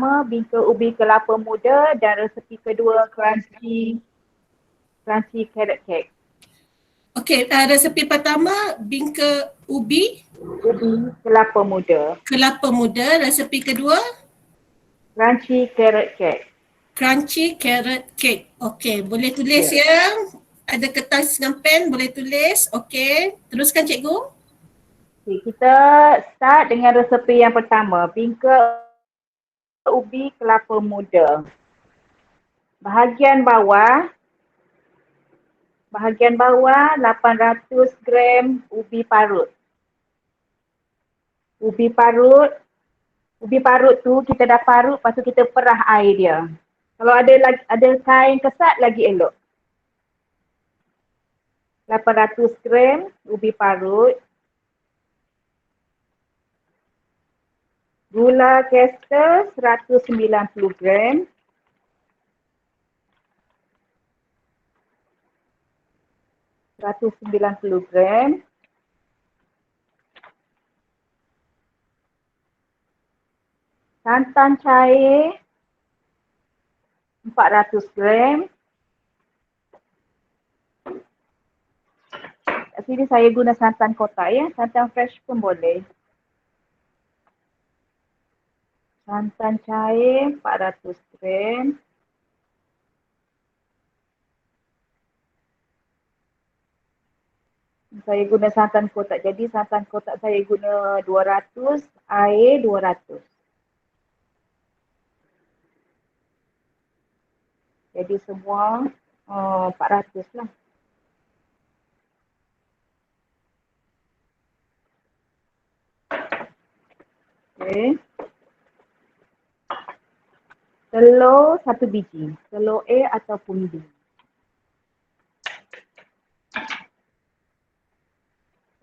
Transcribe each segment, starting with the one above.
pertama bingka ubi kelapa muda dan resepi kedua crunchy carrot cake. Okey, resepi pertama bingka ubi Ubi kelapa muda. kelapa muda, resepi kedua Crunchy carrot cake. crunchy carrot cake. Okey, boleh tulis Ya. ya. Ada kertas dengan pen, boleh tulis. Okey, teruskan cikgu. Okay, kita start dengan resepi yang pertama, bingka ubi kelapa muda. Bahagian bawah 800 gram ubi parut. Ubi parut tu kita dah parut, lepas tu kita perah air dia. Kalau ada kain kesat lagi elok. 800 gram ubi parut. Gula caster 190 gram. Santan cair 400 gram. Kat sini saya guna santan kotak ya, santan fresh pun boleh. Santan cair 400 gram. Saya guna santan kotak, jadi santan kotak saya guna 200, air 200. Jadi semua 400 lah. Okay. Telur 1 biji, telur A ataupun B.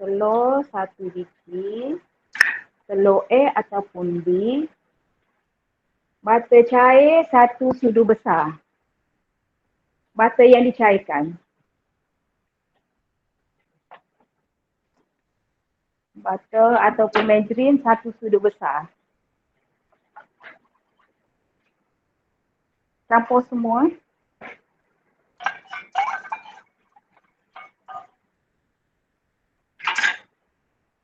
Telur 1 biji, telur A ataupun B. Butter cair 1 sudu besar. Butter yang dicairkan. Butter ataupun margarine 1 sudu besar. Campur semua.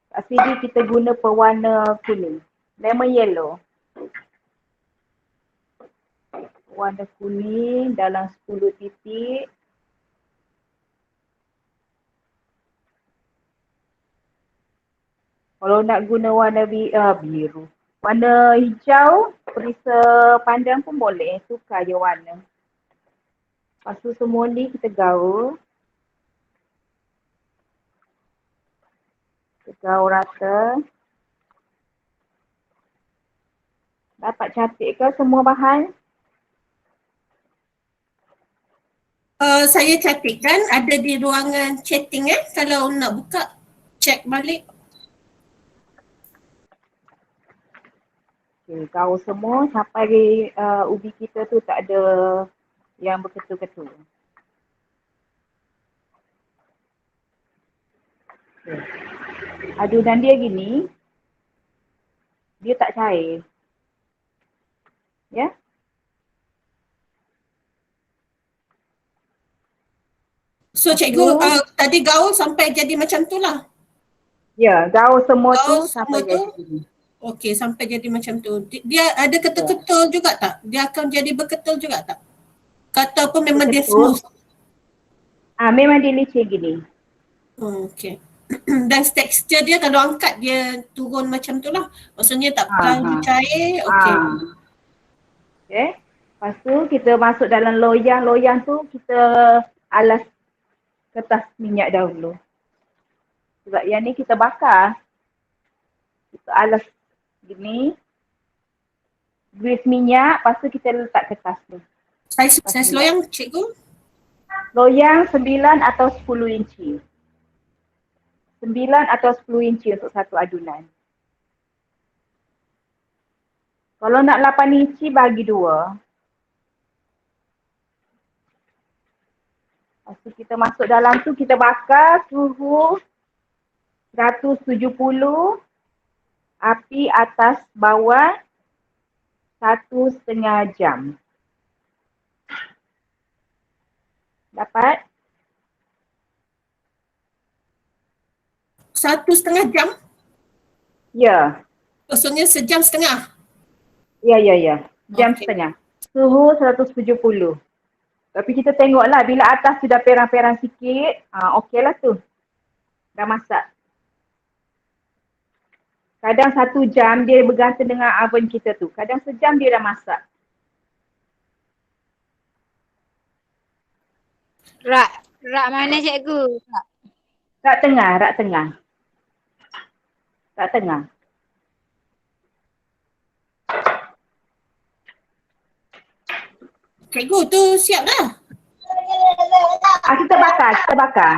Kat sini kita guna pewarna kuning. Lemon yellow. Warna kuning dalam 10 titik. Kalau nak guna warna biru. Warna hijau, perisa pandang pun boleh. Tukar je warna. Lepas tu semua ni kita gaul. Kita gaul rata. Dapat cantik ke semua bahan? Saya catatkan ada di ruangan chatting kalau nak buka check balik. Okay, gaul semua sampai ubi kita tu tak ada yang berketul-ketul. Okay. Adunan dia gini, dia tak cair. Ya? So cikgu tadi gaul sampai jadi macam tu lah. Ya, gaul semua Gaul tu sampai semua tu? jadi gini. Okey, sampai jadi macam tu. Dia ada ketul-ketul juga tak? Dia akan jadi berketul juga tak? Kata apa memang dia smooth? Memang dia licin gini. Okey. Dan tekstur dia kalau angkat dia turun macam tu lah. Maksudnya tak terlalu cair. Okey. Okay. Lepas tu kita masuk dalam loyang. Loyang tu kita alas kertas minyak dahulu. Sebab yang ni kita bakar. Kita alas gini. Grease minyak. Lepas tu kita letak kertas tu. Saiz loyang cikgu? Loyang 9 atau 10 inci. 9 atau 10 inci untuk satu adunan. Kalau nak 8 inci bagi 2. Lepas tu kita masuk dalam tu kita bakar suhu 170, api atas bawah 1,5 jam. Dapat? 1,5 jam? Ya. Maksudnya sejam setengah? Ya. Jam Okey. setengah. Suhu 170. Tapi kita tengoklah bila atas sudah perang-perang sikit, okey lah tu. Dah masak. Kadang 1 jam dia bergantung dengan oven kita tu. Kadang sejam dia dah masak. Rak mana cikgu? Rak tengah, rak tengah. Rak tengah. Cikgu tu siap dah. Kita bakar, kita bakar.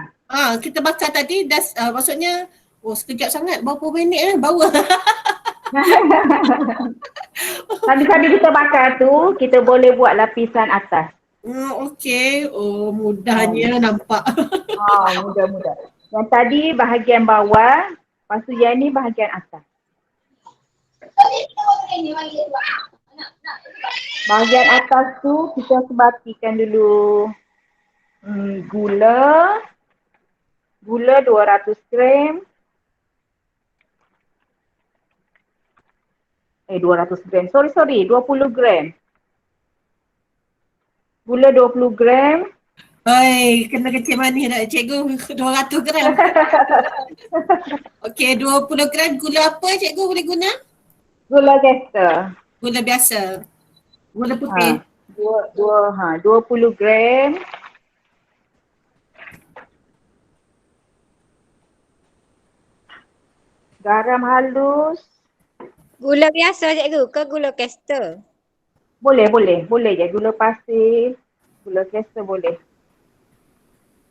Kita bakar tadi dah maksudnya sekejap sangat berapa minit bau. Sambil-sambil kita bakar tu, kita boleh buat lapisan atas. Okey. Mudahnya nampak. Mudah-mudah. Yang tadi bahagian bawah, lepas tu yang ni bahagian atas. Bahagian atas tu kita sebatikan dulu gula 200 gram. 200 gram. Sorry, 20 gram. Gula 20 gram. Oi, kena kecil manis nak cikgu. 200 gram. Okey, 20 gram gula apa cikgu boleh guna? Gula Gester. Gula biasa. Gula putih. 20 gram. Garam halus. Gula biasa cikgu ke gula Kester? Boleh je. Gula pasir, gula Gester boleh.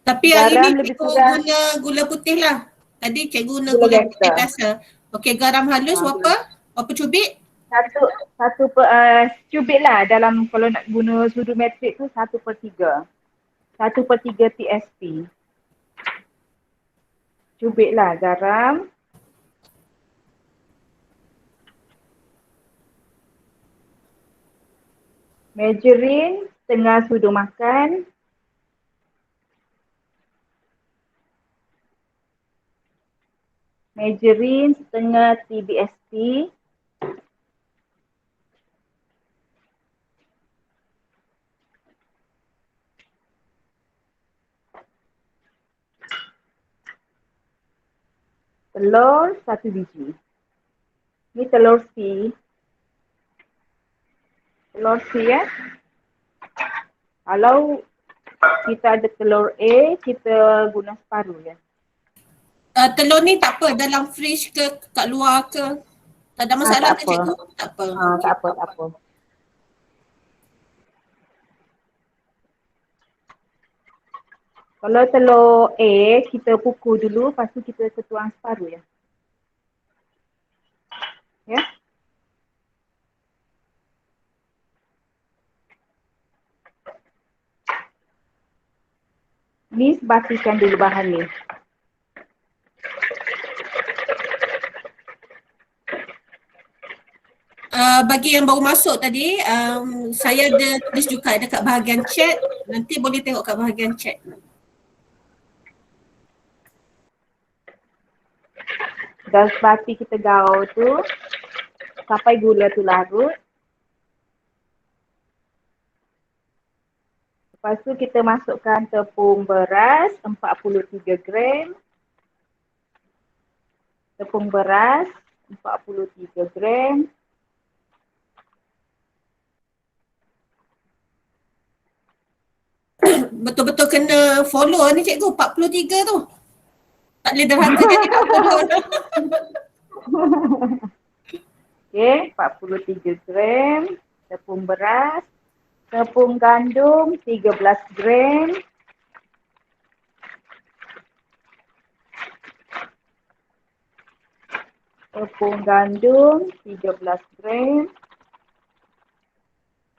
Tapi hari Garam ni lebih cikgu kurang. guna gula putih lah. Tadi cikgu guna Gula gula putih Gester. biasa. Okey, garam halus berapa? Berapa cubit? Satu cubit lah dalam kalau nak guna sudu metrik tu 1/3. 1/3 TSP. Cubit lah garam. Margarine setengah sudu makan. Margarine setengah TBSP. Telur 1 biji. Ni telur C. Telur C ya. Kalau kita ada telur A, kita guna separuh ya. Telur ni tak apa dalam fridge ke kat luar ke? Tak ada masalah tak ke cikgu? apa. Tak apa. Tak apa. Kalau telur A, kita pukul dulu, lepas tu kita tuang separuh ya. Ya. Ni sebatikan dulu bahan ni. Bagi yang baru masuk tadi, saya ada tulis juga dekat bahagian chat. Nanti boleh tengok kat bahagian chat. Dah sebati kita gaul tu, sampai gula tu larut. Lepas tu kita masukkan tepung beras 43 gram. Tepung beras 43 gram. Betul-betul kena follow ni cikgu, 43 tu. Tak boleh derhaka jadi tak follow. Okey, 43 gram tepung beras. Tepung gandum 13 gram. Tepung gandum 13 gram.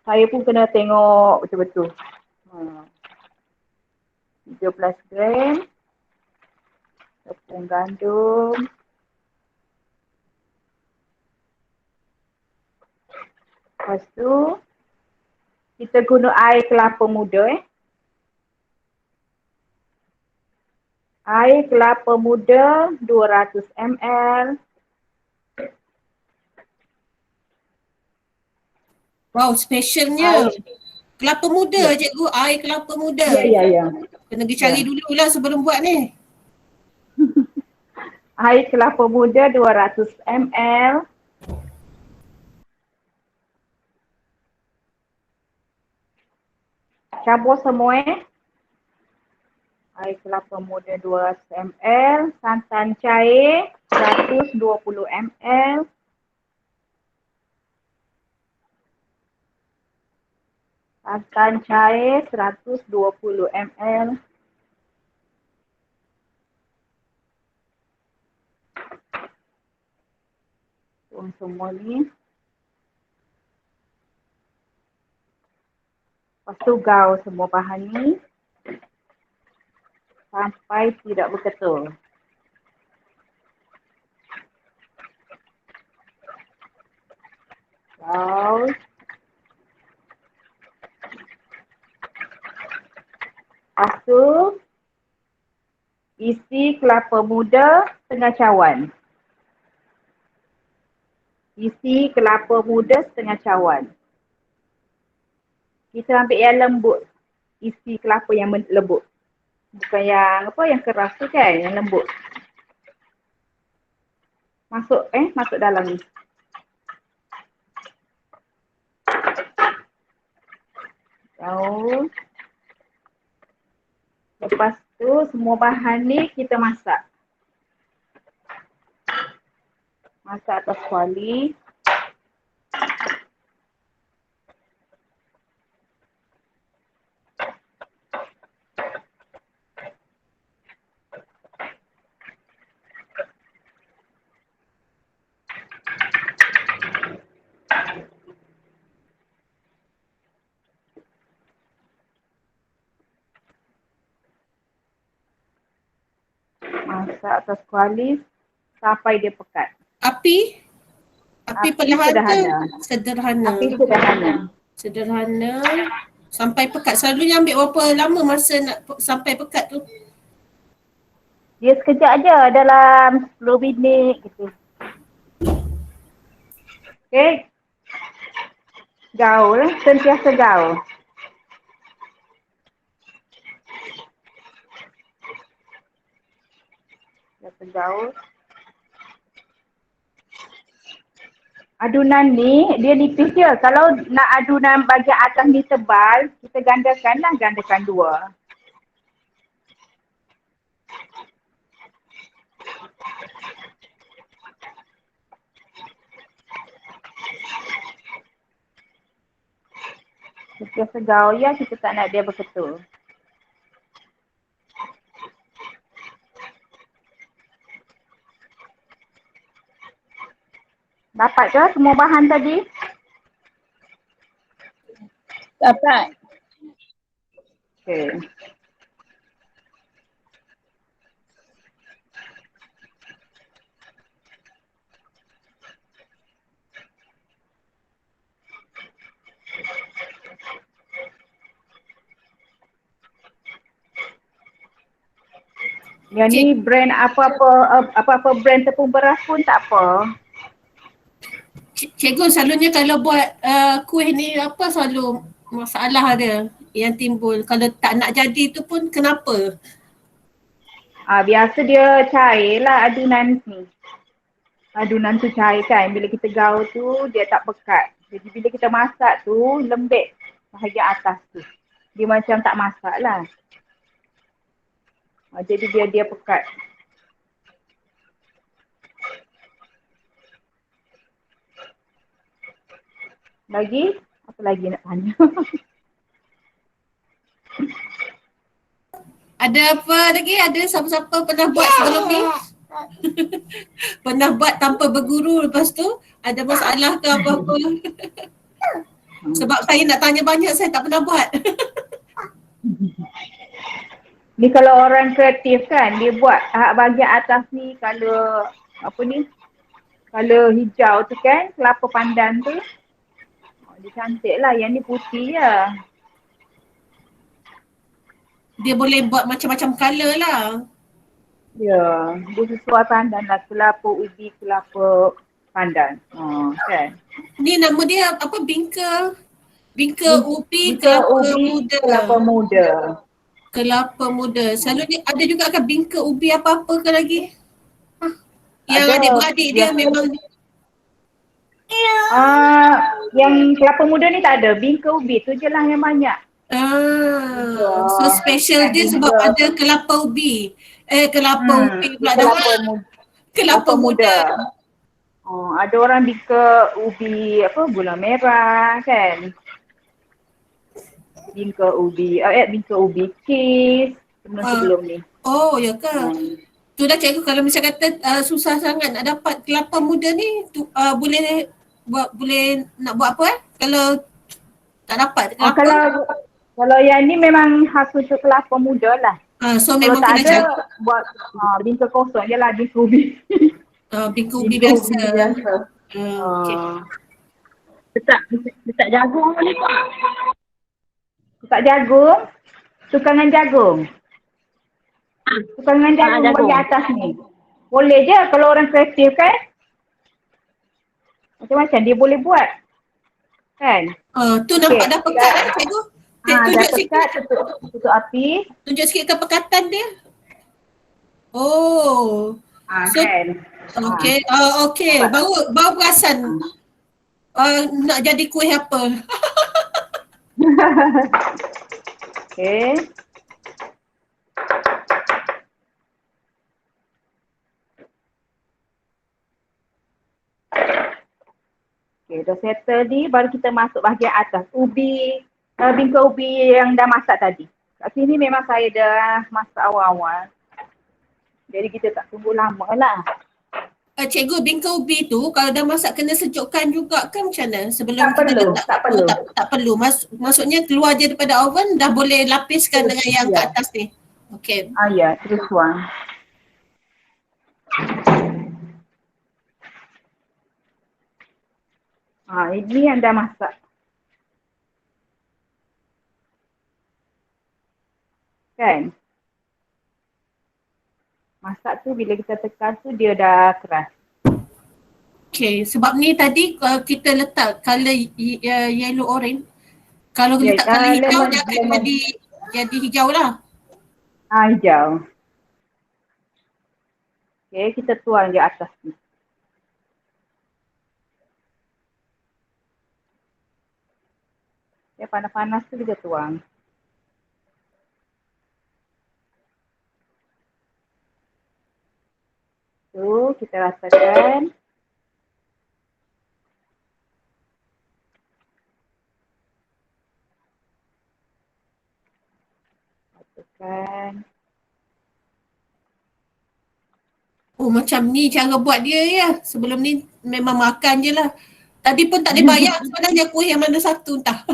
Saya pun kena tengok betul-betul. 13 gram. Tepung gandum. Lepas tu kita guna air kelapa muda Air kelapa muda 200 ml. Wow, specialnya. Air, Kelapa muda cikgu, air kelapa muda. ya. Kena pergi cari dululah sebelum buat ni. Air kelapa muda 200 ml. Campur semua Air kelapa muda 200 ml, santan cair 120 ml. Santan cair 120 ml. Tuang semua ni. Lepas tu gaul semua bahan ni sampai tidak berketul. Gaul. Lepas tu isi kelapa muda setengah cawan. Isi kelapa muda setengah cawan. Kita ambil yang lembut. Isi kelapa yang lembut. Bukan yang keras tu kan, yang lembut. Masuk dalam ni. Gaul. Lepas tu semua bahan ni kita masak. Masak atas kuali. Masak atas kuali sampai dia pekat. Api perlahan sederhana. Sederhana. Api sederhana. Sederhana. Sampai pekat. Selalunya ambil berapa lama masa nak sampai pekat tu? Dia sekejap aja dalam 10 minit gitu. Okay. Gaul, sentiasa gaul. Sentiasa gaul. Adunan ni, dia nipis je. Kalau nak adunan bahagian atas ni tebal, kita gandakan 2. Sentiasa gaul ya, kita tak nak dia berketul. Dapat ke semua bahan tadi? Dapat. Okay. Yang ni brand apa-apa brand tepung beras pun tak apa. Cikgu selalunya kalau buat kuih ni apa selalu masalah dia yang timbul? Kalau tak nak jadi tu pun kenapa? Biasa dia cair lah adunan ni. Adunan tu cair kan. Bila kita gaul tu dia tak pekat. Jadi bila kita masak tu lembek bahagian atas tu. Dia macam tak masak lah. Jadi dia pekat. Lagi? Apa lagi nak tanya? Ada apa lagi? Ada siapa-siapa pernah buat sebelum ni? Pernah buat tanpa berguru lepas tu? Ada masalah ke apa-apa? Sebab saya nak tanya banyak, saya tak pernah buat. Ni kalau orang kreatif kan, dia buat bahagian atas ni kalau apa ni, kalau hijau tu kan, kelapa pandan tu. Dia cantik lah. Yang ni putih je. Dia boleh buat macam-macam colour lah. Ya, dia sesuai pandan lah. Kelapa ubi, kelapa pandan. Kan? Ni nama dia apa? Bingka ubi Bingka kelapa ubi, muda. kelapa muda. Kelapa muda. Selalunya ada juga kan bingka ubi apa-apa ke lagi? Yang Ada adik-beradik dia yang memang yang kelapa muda ni tak ada. Bingka ubi tu je lah yang banyak. so special dia sebab Bingka. ada kelapa ubi. Kelapa ubi pula dah. Kelapa muda. Kelapa muda. Ada orang bingka ubi apa gula merah kan. Bingka ubi cheese sebelum ni. Oh ya ke? Tu dah cikgu kalau misal kata susah sangat nak dapat kelapa muda ni boleh nak buat apa kalau tak dapat kelapa? Kalau yang ni memang khas untuk kelapa muda lah. So Kalau memang tak kena ada jaga buat bingka kosong je lah, bingka ubi. bingka ubi biasa. Okay. Letak jagung boleh tak? Letak jagung, tukangan jagung. Tukangan jagung bagi atas ni. Boleh je kalau orang kreatif kan. Macam-macam dia boleh buat. Kan? Tu nampak dah pekat kan cikgu? Dah pekat, tutup api. Tunjuk sikit kepekatan dia. Oh. Kan? Okay. Okay. Baru perasan. Nak jadi kuih apa? Okay. Okay, dah settle ni baru kita masuk bahagian atas. Ubi, bingka ubi yang dah masak tadi. Kat sini memang saya dah masak awal-awal. Jadi kita tak tunggu lama lah. Cikgu, bingka ubi tu kalau dah masak kena sejukkan juga kan macam mana? Sebelum Tak kita perlu, letak. tak perlu. Tak perlu. Maksudnya keluar je daripada oven dah boleh lapiskan dengan yang kat atas ni. Okay. Ya, terus tuang. Ini yang dah masak. Kan? Masak tu bila kita tekan tu dia dah keras. Okay, sebab ni tadi kita letak colour yellow orange. Kalau letak colour hijau dia akan jadi hijau lah. Hijau. Okay, kita tuang di atas ni. Okay, panas-panas tu kita tuang. Tu kita ratakan. Ratakan. Oh macam ni cara buat dia ya. Sebelum ni memang makan je lah. Tadi pun tak dibayar sebenarnya kuih yang mana satu entah.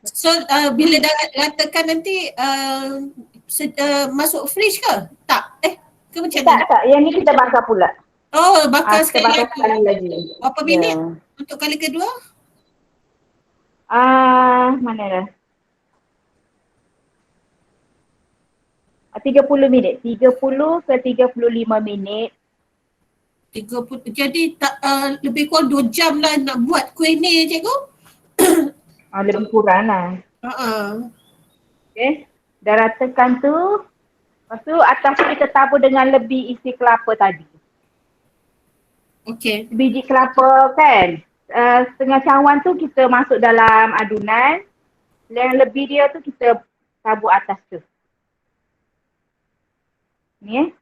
So bila dah ratakan nanti masuk fridge ke? Tak? Ke macam mana? Tak. Yang ni kita bakar pula. Oh bakar sekali lagi. Berapa minit untuk kali kedua? Mana dah? 30 minit. 30 ke 35 minit. 30. Jadi tak lebih kurang 2 jam lah nak buat kuih ni cikgu? Lebih kurang lah. Okay. Dah ratakan tu. Lepas tu atas tu kita tabur dengan lebih isi kelapa tadi. Okay. Biji kelapa kan. Setengah cawan tu kita masuk dalam adunan. Yang lebih dia tu kita tabur atas tu. Ni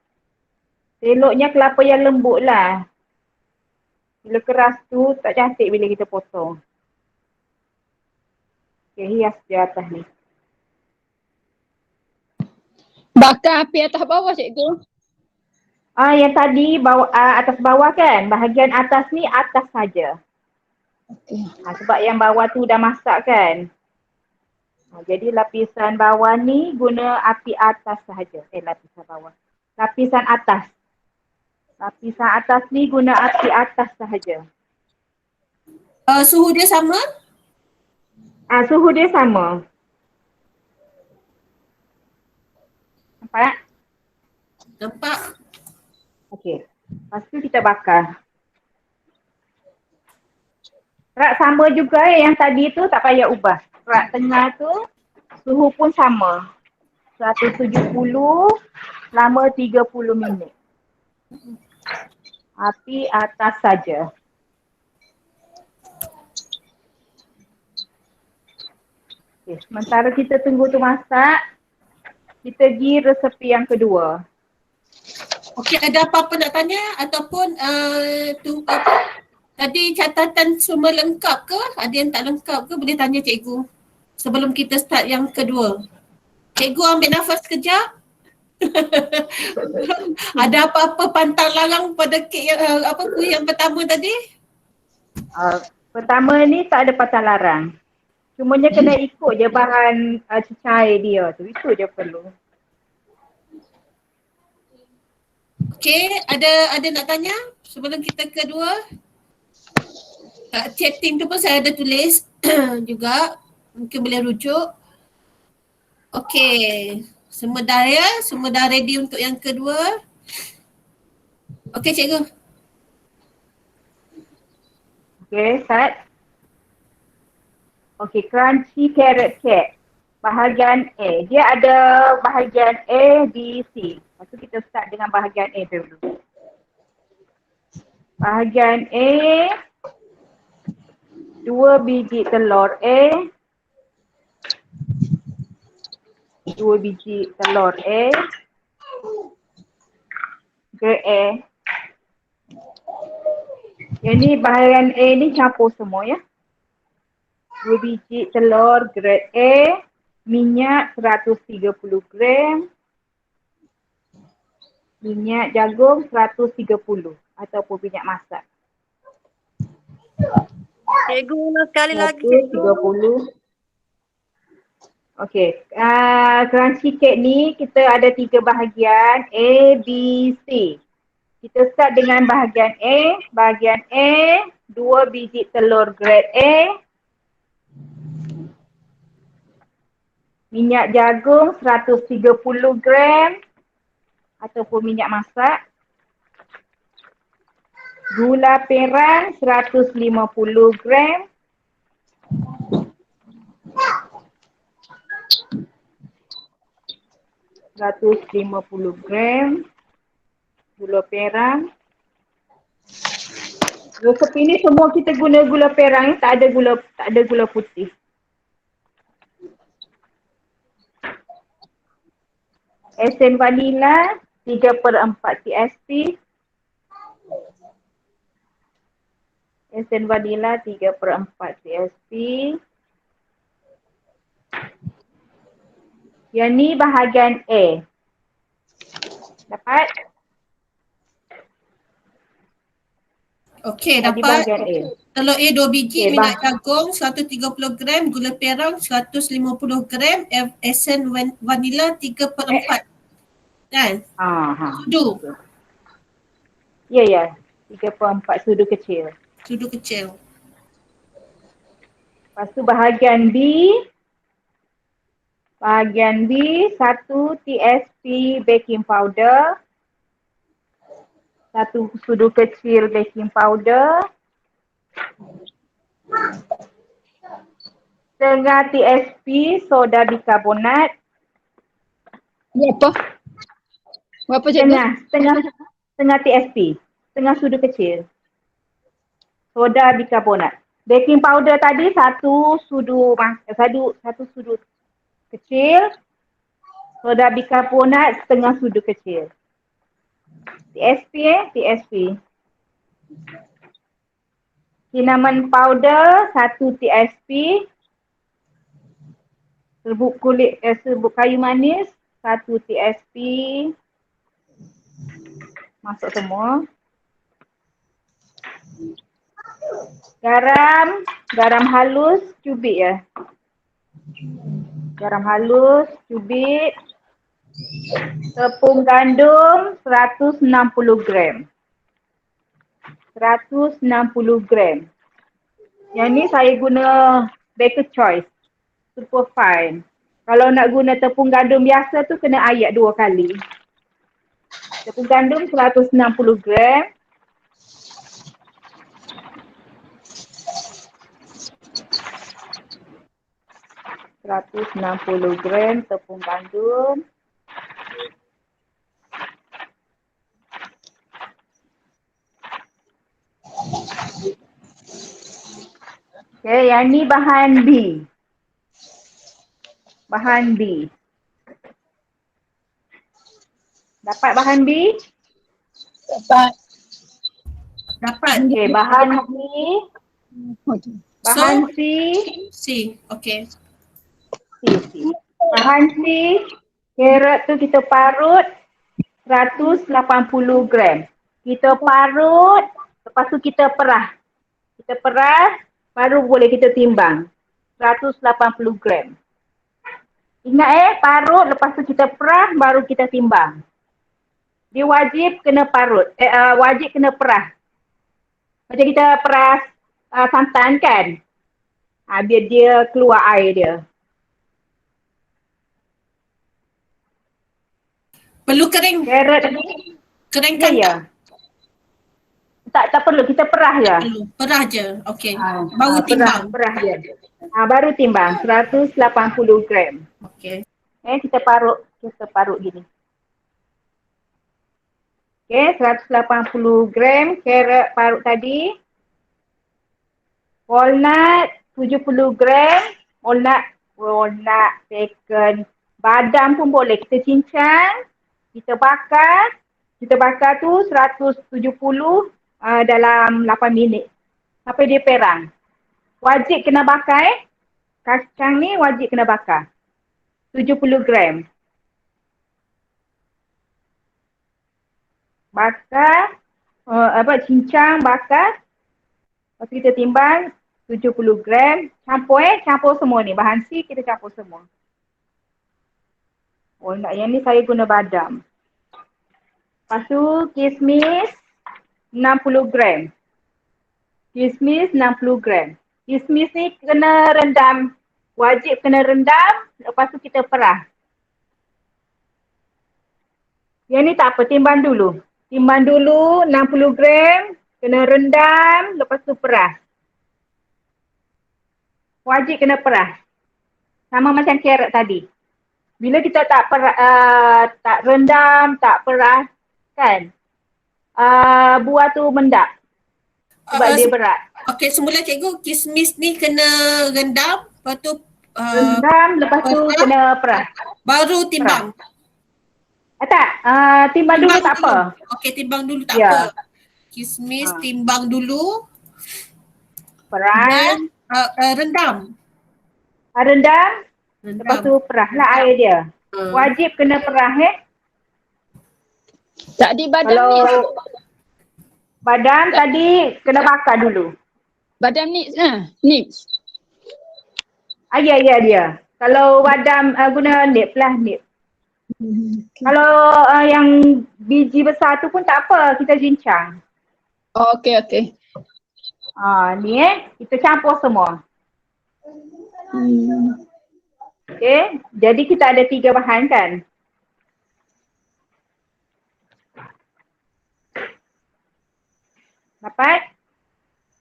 Eloknya kelapa yang lembut lah. Bila keras tu tak cantik bila kita potong. Okay, hias di atas ni. Bakar api atas bawah cikgu. Yang tadi atas bawah kan. Bahagian atas ni atas saja. Okay. Sebab yang bawah tu dah masak kan. Jadi lapisan bawah ni guna api atas sahaja. Lapisan bawah. Lapisan atas. Lapisan atas ni guna api atas sahaja. Suhu dia sama? Suhu dia sama. Nampak? Nampak? Okey. Lepas tu kita bakar. Rak sama juga yang tadi tu, tak payah ubah. Rak tengah tu suhu pun sama. 170, lama 30 minit. Api atas saja. Okay, sementara kita tunggu tu masak, kita pergi resepi yang kedua. Okey, ada apa-apa nak tanya ataupun tu apa? Tadi catatan semua lengkap ke? Ada yang tak lengkap ke? Boleh tanya cikgu sebelum kita start yang kedua. Cikgu ambil nafas sekejap. Ada apa-apa pantang larang pada kek yang kuih yang pertama tadi? Pertama ni tak ada patah larang. Cumanya kena ikut je bahan cecair dia tu. Itu je perlu. Okey, ada nak tanya sebelum kita kedua? Chatting tu pun saya ada tulis juga. Mungkin boleh rujuk. Okey, semua dah ready untuk yang kedua. Okey cikgu. Okay, start. Okay, crunchy carrot cake. Bahagian A. Dia ada bahagian A, B, C. Lepas tu kita start dengan bahagian A dulu. Bahagian A, 2 biji telur A. 2 biji telur A. Grade A. Yang ni bahagian A ni campur semua ya. 2 biji telur grade A. Minyak 130 gram. Minyak jagung 130 ataupun minyak masak. Cikgu ulang sekali lagi cikgu. 130. Okey, crunchy cake ni kita ada 3 bahagian A, B, C. Kita start dengan bahagian A. Bahagian A, 2 biji telur grade A. Minyak jagung 130 gram ataupun minyak masak. Gula perang 150 gram. Gula perang. Resepi ni semua kita guna gula perang, tak ada gula putih. Esen vanila 3/4 TSP. Esen vanila 3/4 TSP. Yang ni bahagian A. Dapat? Okey, Tadi dapat. bahagian A. Telur A 2 biji, Okey, minyak jagung 130 gram, gula perang 150 gram, esen vanila 3/4. Kan? Sudu. Ya. 3/4 sudu kecil. Sudu kecil. Lepas tu bahagian B. Bahagian B, 1 TSP baking powder. 1 sudu kecil baking powder. Setengah TSP soda bikarbonat. Berapa? Berapa cikgu? Setengah TSP. Setengah sudu kecil. Soda bikarbonat. Baking powder tadi satu sudu kecil. Soda bikarbonat setengah sudu kecil. TSP. Cinnamon powder 1 TSP. Serbuk kayu manis 1 TSP. Masuk semua. Garam halus cubik ya. Garam halus cubik. Tepung gandum 160 gram. 160 gram. Yang ni saya guna Baker Choice super fine. Kalau nak guna tepung gandum biasa tu kena ayak 2 kali. Tepung gandum 160 gram. Tepung gandum. Okay, yang ni bahan B. Bahan B. Dapat bahan B? Dapat. Dapat. Okay, bahan B. Bahan So, C. C. Okay. C. Bahan C. Carrot tu kita parut 180 gram. Kita parut, lepas tu kita perah. Kita perah, baru boleh kita timbang. 180 gram. Ingat parut, lepas tu kita perah, baru kita timbang. Dia wajib kena parut, wajib kena perah. Macam kita perah santan kan? Biar dia keluar air dia. Perlu kering. Carrot ni, Keringkan ya. Tak perlu, kita perah je. Perlu. Perah je. Okay. Baru timbang. Perah je. Baru timbang, 180 gram. Okay. Kita parut gini. Okay, 180 gram carrot parut tadi. Walnut 70 gram. Walnut, bacon, badam pun boleh. Kita cincang, kita bakar. Kita bakar tu 170 dalam 8 minit. Sampai dia perang. Wajib kena bakar Kacang ni wajib kena bakar. 70 gram. Bakar, cincang, bakar. Lepas tu kita timbang 70 gram. Campur semua ni. Bahan C kita campur semua. Yang ni saya guna badam. Lepas tu kismis 60 gram. Kismis 60 gram. Kismis ni kena rendam. Wajib kena rendam. Lepas tu kita perah. Yang ni tak apa, timbang dulu. Timbang dulu 60 gram. Kena rendam. Lepas tu perah. Wajib kena perah. Sama macam carrot tadi. Bila kita tak rendam, tak perah, kan? Buah tu mendak. Sebab dia berat. Okey, semula cikgu, kismis ni kena rendam, lepas tu rendam, lepas tu kena perah. Baru timbang. Timbang dulu tak apa. Okey, timbang dulu tak apa. Kismis timbang dulu. Perah. Dan rendam. Rendam. Lepas tu perahlah air dia. Wajib kena perah Tak di badam ni. Badam tadi kena bakar dulu. Badam ni nips. Ya dia. Kalau badam guna nip lah, nip. Kalau yang biji besar tu pun tak apa, kita cincang. Okey. Ni kita campur semua. Okey, jadi kita ada 3 bahan kan?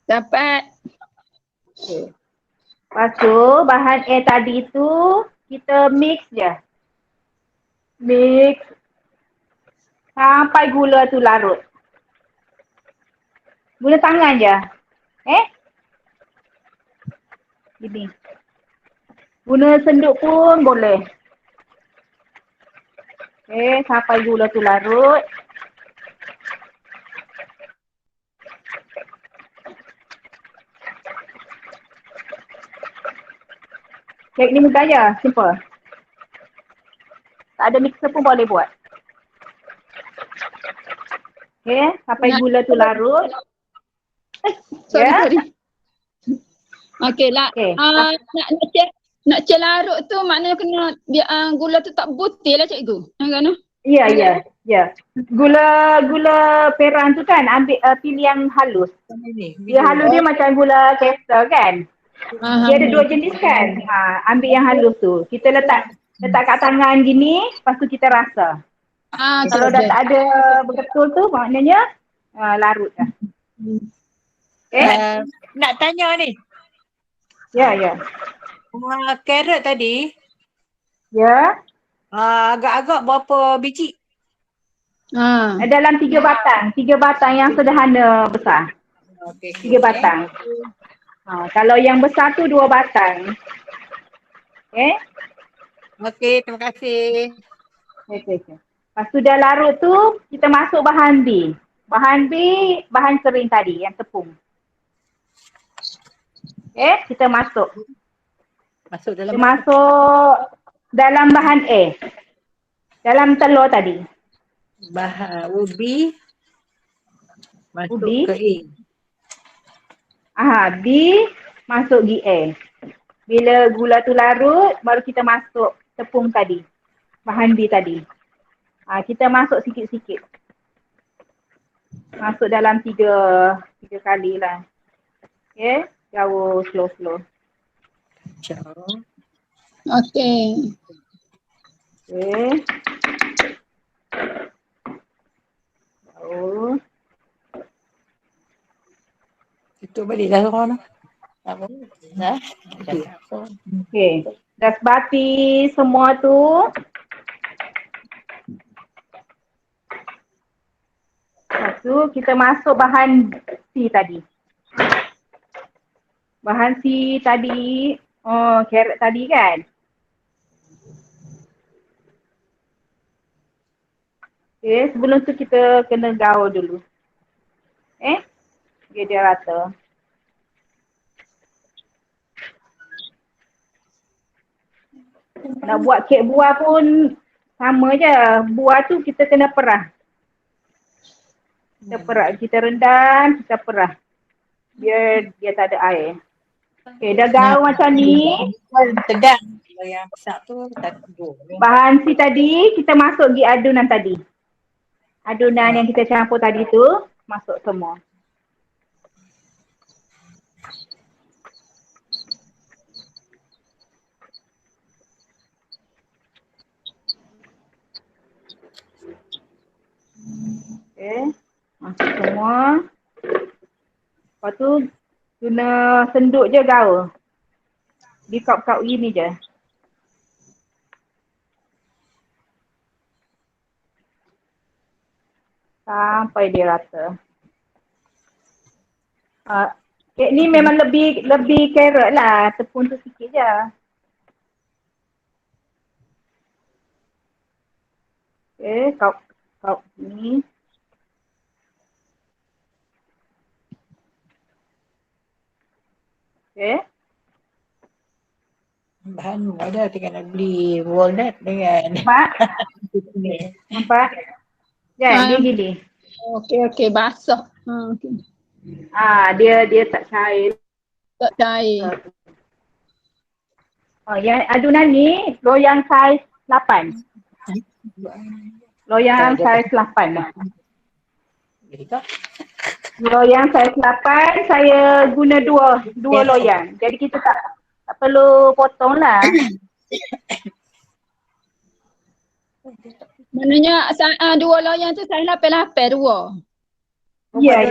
Dapat? Okay. Lepas tu bahan A tadi tu kita mix je. Mix sampai gula tu larut. Guna tangan je. Gini. Guna senduk pun boleh. Sampai gula tu larut. Kek ni mudah je, simple. Tak ada mixer pun boleh buat. Sampai gula tu larut. Sorry. Okey lah. Nak celarut tu maknanya kena gula tu tak butir lah cikgu. Kan? Ya, ya, ya. Gula perang tu kan ambil pilih yang halus. Ni Dia video halus ni. dia macam gula Kester kan. Dia ada dua jenis kan. Ambil yang halus tu. Kita letak kat tangan gini, lepas tu kita rasa. Okey, Kalau dah okey. tak ada betul tu maknanya larut dah. Okay? Nak tanya ni, Ya, ya. carrot tadi Ya. agak-agak berapa biji? Dalam 3 batang yang sederhana besar. Okey. 3 batang. Kalau yang besar tu 2 batang. Okay? Okey, terima kasih. Okay. Lepas tu dah larut tu, kita masuk bahan B. Bahan B, bahan kering tadi, yang tepung. Okay, kita masuk. Masuk dalam Kita masuk dalam bahan A. Dalam telur tadi. bahan ubi masuk Ubi. ke A. B, masuk di A. Bila gula tu larut, baru kita masuk tepung tadi. Bahan B tadi. Kita masuk sikit-sikit. Masuk dalam 3 kali lah. Okay, jauh slow-slow. Jauh. Okey. Okay. Jauh. Tutup balik dah orang tu. Apa? Dah. Okay. Dah sebati semua tu. Lepas tu kita masuk bahan C tadi. Bahan C tadi, carrot tadi kan. Okay, sebelum tu kita kena gaul dulu. Dia rata. Nak buat kek buah pun sama je. Buah tu kita kena perah. Kita rendam, kita perah. Biar dia tak ada air. Okay, dah gaul macam ni. Sedang. Kalau yang besar tu tak tegur. Bahan si tadi, kita masuk di adunan tadi. Adunan yang kita campur tadi tu, masuk semua. Okay, masuk semua. Lepas tu, guna senduk je gaul. Di kap-kap gini je. Sampai dia rata. Kek ni memang lebih carrot lah. Tepung tu sikit je. Okay, kap ni. Okay. Bahan ada, tinggal nak beli walnut dengan Nampak? Nampak? Kan, dia gini. Okey, basah. Okey. Dia tak cair. Tak cair. Yang adunan ni, loyang saiz 8. Loyang saiz 8 lah. Loyang saiz 8, saya guna dua loyang. Jadi kita tak perlu potong lah. Maknanya dua loyang tu saya lapis-lapis dua. Ya.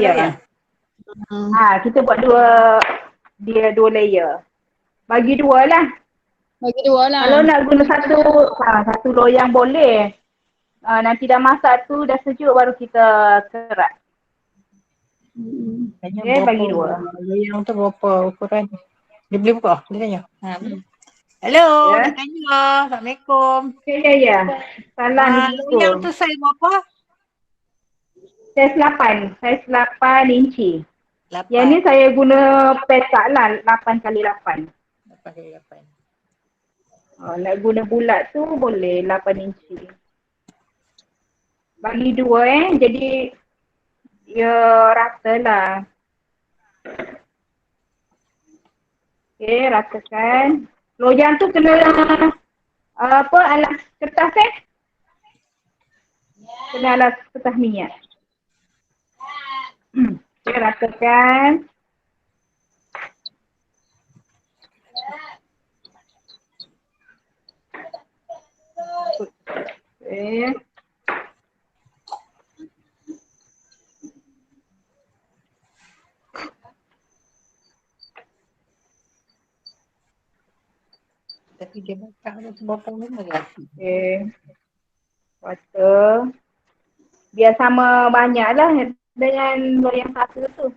Kita buat dua layer. Bagi dua lah. Kalau nak guna satu loyang boleh. Nanti dah masak tu, dah sejuk baru kita kerat. Okay, bagi dua. Loyang tu berapa ukuran? Dia boleh buka? Dia tanya. Hello, Ya. nak tanya. Assalamualaikum. Ya. Salam. Loyang tu saiz berapa? Saiz 8. Saiz 8 inci. 8. Yang ni saya guna petak lah, 8x8. 8x8. Nak guna bulat tu boleh 8 inci. Bagi dua jadi dia rata lah. Okay, ratakan. Loyang tu kena alas kertas Kena alas kertas minyak. Kita ratakan. Okay. Tapi dia bakar tu berapa lama lagi. Okay. Butter. Biar sama banyak lah dengan loyang satu tu.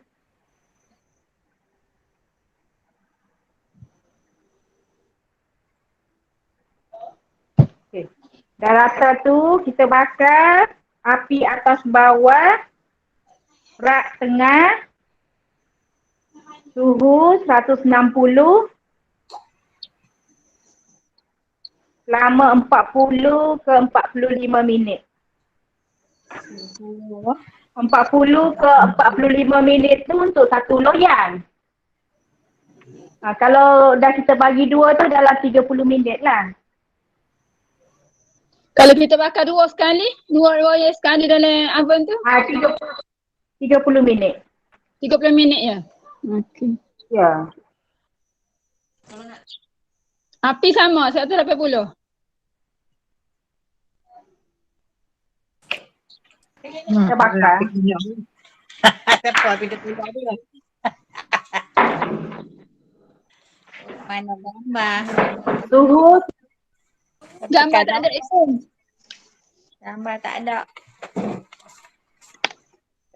Okay. Dah rata tu kita bakar api atas bawah, rak tengah, suhu 160 selama 40 ke 45 minit. 40 ke 45 minit tu untuk satu loyang. Kalau dah kita bagi dua tu dalam 30 minit lah. Kalau kita bakar dua loyang sekali dalam oven tu, 30 minit. 30 minit ya? Okey. Ya. Api sama, 180. Kita bakar. Siapa api dia pulang tu lah. Mana gambar? Suhu Gambar tak ada iPhone. Gambar tak ada.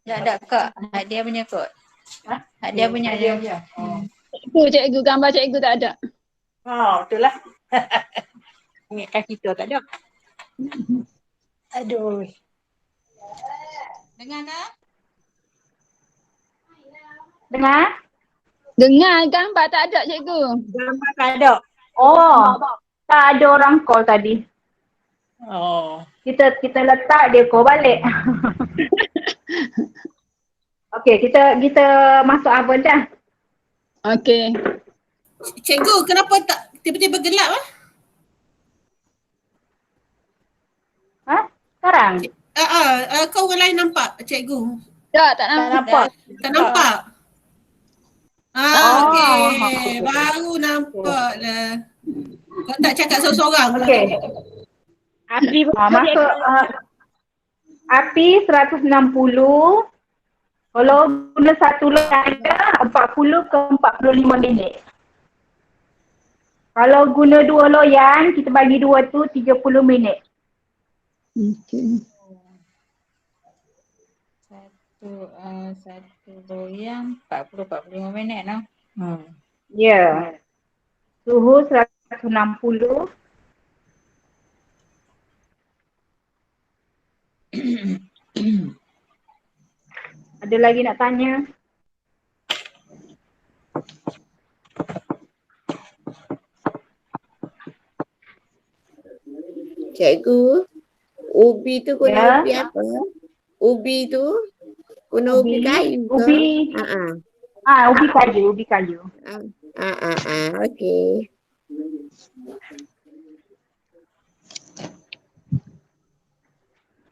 Tak ada kak. Dia punya kot. Dia punya. Tu cikgu, gambar cikgu tak ada. Oh, betul lah. Ingatkan kita tak ada. Aduh. Dengar tak? dengar? Dengar gambar tak ada cikgu. Gambar tak ada. Oh, tak ada orang call tadi. Oh. Kita letak dia call balik. Okey, kita masuk oven dah. Okey. Cikgu, kenapa tak tiba-tiba gelap ah? Ha? Sekarang? Kau orang lain nampak cikgu? Tak Tak nampak. nampak. Tak nampak? Oh. Okey. Baru nampak lah. Kau tak cakap seorang-seorang. Okey. Api Masuk api 160. Kalau guna satu loyang ada 40 ke 45 minit. Kalau guna dua loyang, kita bagi dua tu 30 minit. Okey. Satu loyang 40-45 minit noh. Ya. Suhu 160. Ada lagi nak tanya? Cikgu, ubi tu guna Ya. ubi apa? Ubi tu guna ubi kayu ke? Ubi. Ubi kayu. Okey.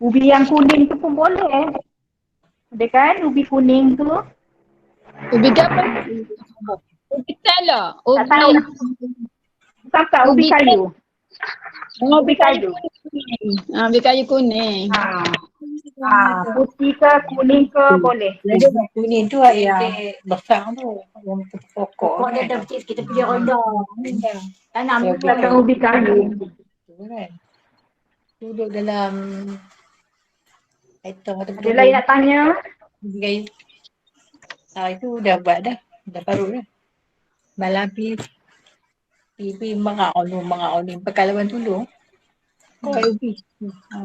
Ubi yang kuning tu pun boleh. Ada kan ubi kuning tu? Ubi apa? Ubi tela. Tak tahu. Bukan tak, ubi Ubi kayu. Ubi kayu. kuning. Ubi kayu kuning. Putih ke kuning ke boleh. Kuning tu yang besar tu. Yang pokok. Pokok dia ada kita pergi ronda. Tanam Bukan ubi kayu. kan. Duduk dalam item atau Ada lagi nak tanya? guys. Itu dah buat dah. Dah parut dah. Malam pi mengaoni pekalawan tolong. Kau ubi.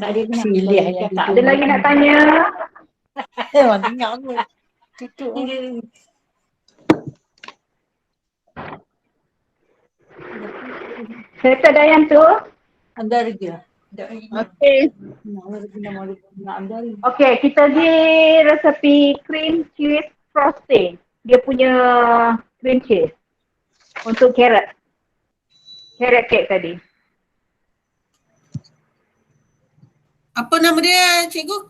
Tak ada kena. Silih yang tak Ada lagi nak tanya? Memang tengok aku. Tutup. Cerita dah yang tu? Andar je. Okey. Okey, kita pergi resepi cream cheese frosting. Dia punya cream cheese. Untuk carrot. Carrot cake tadi. Apa nama dia cikgu?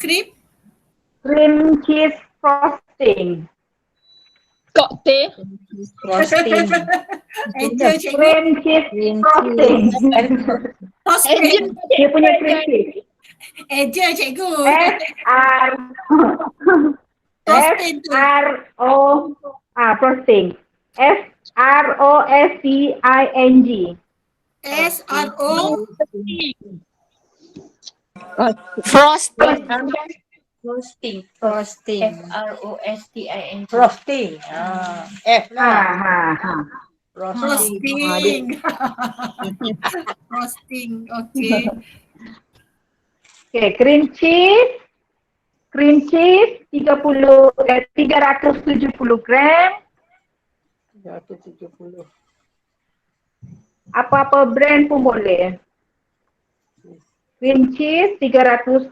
Cream cheese frosting. Cocktail. Frosting. Eja cikgu. Cream cheese Green frosting. Frosting. Dia punya cream cheese. Eja cikgu. S-R Frosting tu. S-R-O frosting. F-R-O-S-T-I-N-G. S-R-O. Frosting. Frosting. Frosting. Frosting. Frosting. F Ha lah. ha. Frosting. Frosting. Okay. Okay, cream cheese 370 gram. 370. Apa-apa brand pun boleh. Cream cheese 370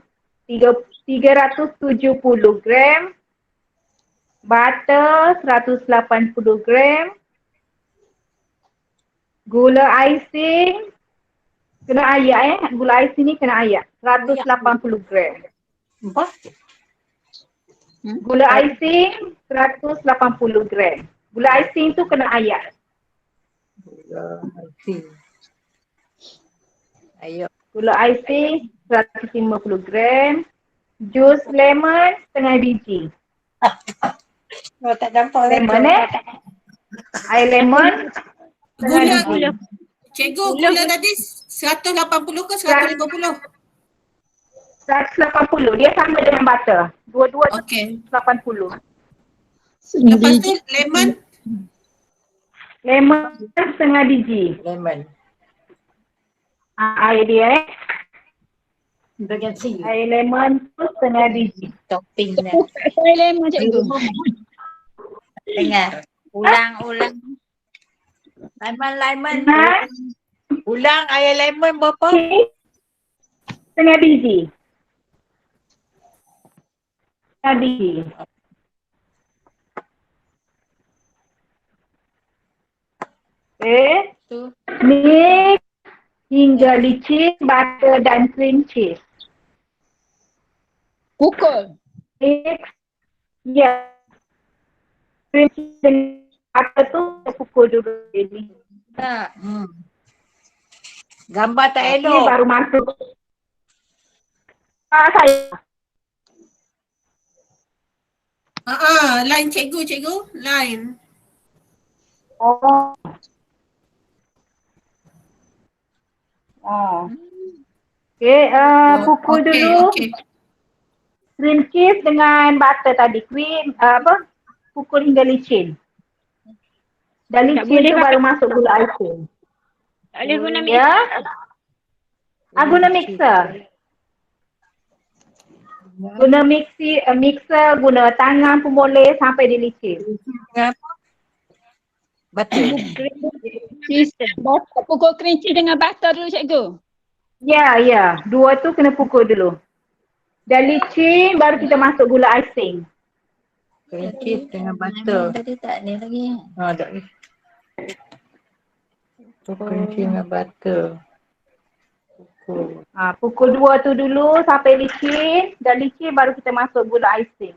gram. Butter 180 gram. Gula icing kena ayak gula icing ni kena ayak 180 gram. Apa? Gula icing 180 gram. Gula icing tu kena ayak. Ayo. Gula icing 150 gram. Jus lemon setengah biji. Oh, tak nampak Lemon air lemon setengah Gula. biji. Cikgu, gula tadi 180 ke 150? 180. Dia sama dengan butter. Dua-dua tu Okay. 80. Lepas tu lemon. Lemon setengah biji. lemon. Air dia Bagian C. Air lemon tu setengah biji. Topping dah. Saya lemon cikgu. Dengar. Ulang. Lemon. Dengar? Ulang air lemon berapa? Setengah biji. Setengah biji. Okay. Tu. Mix hingga licin butter dan cream cheese. Pukul. Mix. Ya. Cream cheese dan butter tu kita pukul dulu ini. Tak. Gambar tak Ini elok. baru masuk. Saya. Line cikgu. Line. Oh. Okay, pukul dulu. Okay. Cream cheese dengan butter tadi. Pukul hingga licin. Dan Tak licin boleh tu pakai- baru masuk gula icing. Tak boleh guna Ya. Guna mixer. Guna mixer, guna tangan pun boleh sampai dia licin. Apa? Betul. Cheese. Pukul cream cheese dengan butter dulu cikgu. Ya. Dua tu kena pukul dulu. Dah licin baru kita masuk gula icing. Cream cheese dengan butter. Tadi tak ni lagi. Tak ni. Cream cheese dengan butter. Pukul. Pukul 2 tu dulu sampai licin. Dah licin baru kita masuk gula icing.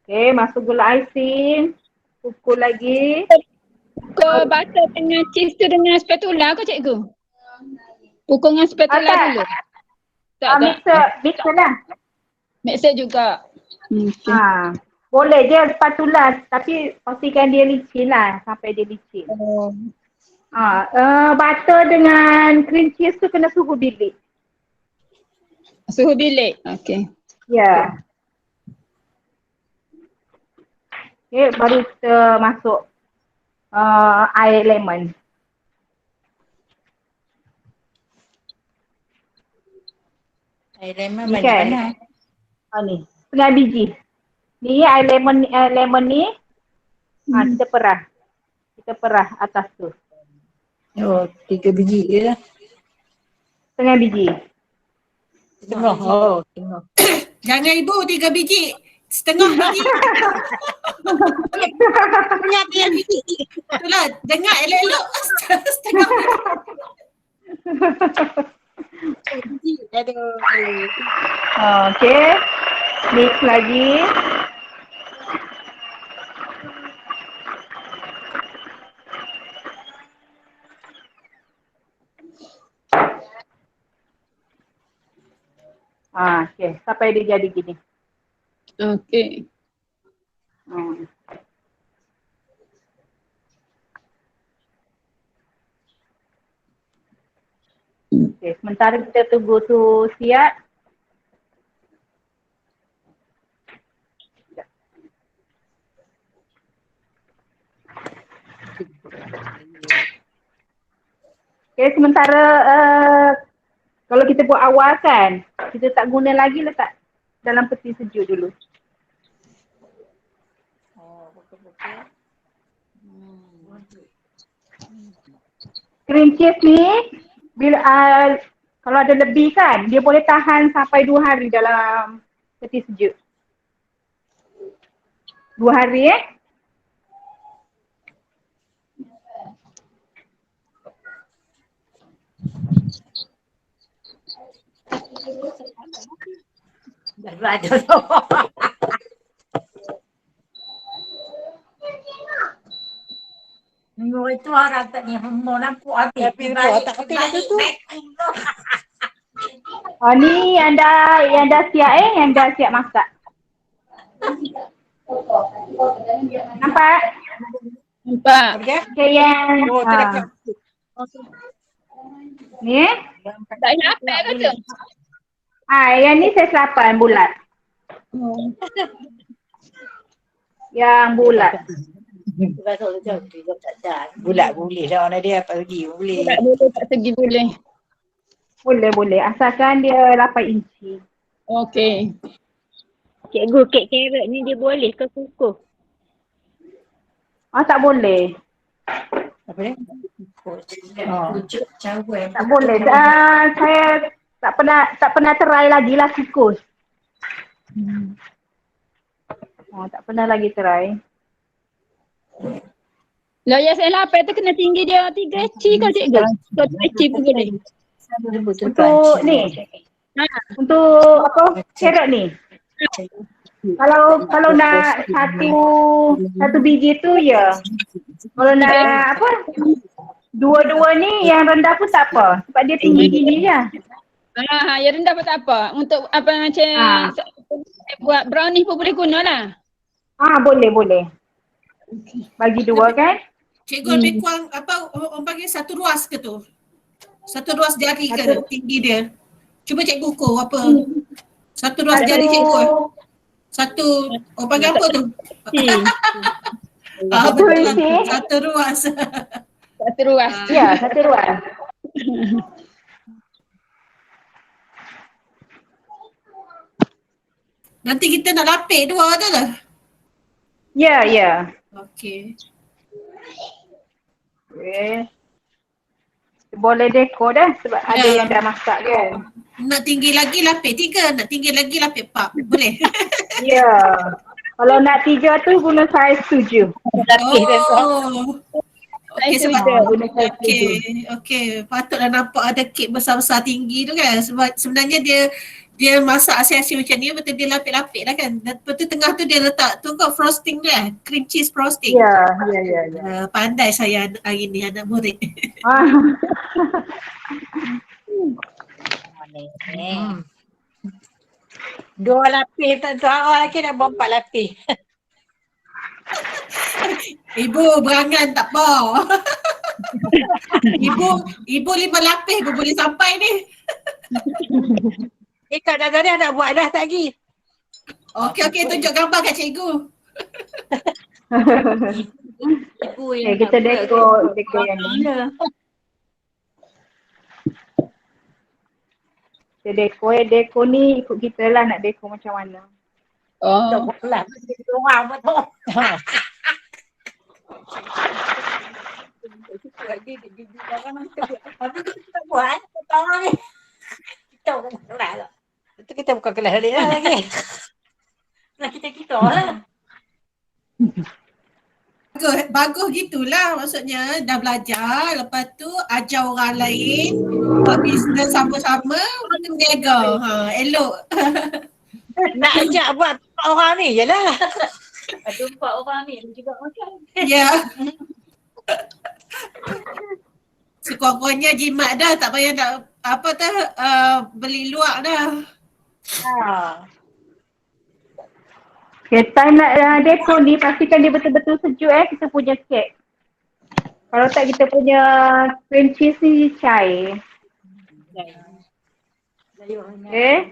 Okay, masuk gula icing. Pukul lagi. Pukul butter dengan cheese tu dengan spatula ke cikgu? Pukul dengan spatula Tak. dulu. Tak. Mixer lah. Mixer juga. Okay. Boleh je spatula tapi pastikan dia licin lah sampai dia licin. Oh. Butter dengan cream cheese tu kena suhu bilik. Suhu bilik. Okay. Ya. Okay, baru kita masuk air lemon. Air lemon Ni banyak kan? mana? Ni, setengah biji. Ni air lemon ni kita perah atas tu. Oh, 3 biji je lah. Setengah biji. Tengah. Oh, tengah. Jangan ibu 3 biji. Setengah biji. Banyak yang Itulah, dengar elok-elok setengah. aduh. Okay. Next lagi. Okay. Sampai dia jadi gini. Okey. Hmm. Okay. Sementara kita tunggu tu siap. Okay, sementara kalau kita buat awal kan, kita tak guna lagi, letak dalam peti sejuk dulu. Oh, betul-betul. Cream cheese ni, bila kalau ada lebih kan, dia boleh tahan sampai 2 hari dalam peti sejuk. 2 hari Dah ada tu. Minggu itu orang tak ni mau nampak habis. Tapi tak kata tu. Ni yang dah siap masak. Nampak? Nampak. Okay, yang Oh, tu dah. ni Tak dapat ke tu? yang ni saiz 8 bulat. Yang bulat. Bulat boleh dah orang dia apa lagi boleh. Tak boleh, tak segi boleh. Boleh. Asalkan dia 8 inci. Okey. Cikgu, kek carrot ni dia boleh ke kukuh? Tak boleh. Apa dia? Oh. Tak boleh. Saya tak pernah try lagi lah kukus. Tak pernah lagi try. Loyang saya lapar tu kena tinggi dia 3 inci ke cikgu? 1 inci pun boleh. Untuk ni. Untuk apa? Carrot ni. Kalau nak satu biji tu ya. Kalau nak apa? Dua-dua ni yang rendah pun tak apa. Sebab dia tinggi gini je. Yang rendah pun tak apa. Untuk apa macam buat brownie pun boleh guna lah. Boleh. Bagi 2 kan? Cikgu lebih kurang apa orang panggil satu ruas ke tu? Satu ruas jari ke tinggi dia? Cuba cikgu ukur apa? Satu ruas jari cikgu. Satu orang panggil apa tu? Betul lah. Satu ruas. Satu ruas. Ya, satu ruas. Nanti kita nak lapik 2 tu lah. Ya. Okey. Boleh dekor dah sebab ada yang dah masak kan. Nak tinggi lagi lapik 3, nak tinggi lagi lapik 4. Boleh? Ya. Kalau nak 3 tu guna saiz 7. Oh. Okey sebab guna saiz 7. okey. Patutlah nampak ada kek besar-besar tinggi tu kan. Sebab sebenarnya dia masak asin-asin macam ni betul dia lapik-lapik lah kan. Lepas tu tengah tu dia letak tu kau frosting tu kan. Cream cheese frosting. Ya. Pandai saya hari ni anak murid. Dua lapis tak tahu lagi dah 4 lapis. Ibu berangan tak apa. Ibu 5 lapis pun boleh sampai ni. Kak dah tadi nak buat dah tak lagi. Okey tunjuk gambar kat cikgu. Ibu yang kita dekor yang ni. Kita dekor ni ikut kita lah nak dekor macam mana. Tak boleh. Orang betul. Kita buat tahu ni. Kita bukan kelas lah. Itu kita bukan kelas dia lagi. Nah kita lah. bagus gitulah, maksudnya dah belajar, lepas tu ajar orang lain, buat bisnes sama-sama, menjaga. Elok. Nak ajak buat 4 orang ni je lah. Ada 4 orang ni juga makan. Ya. Sekurang-kurangnya jimat dah, tak payah nak beli luar dah. Okay, time nak dekor ni pastikan dia betul-betul sejuk kita punya kek. Kalau tak kita punya cream cheese ni cair. Okay.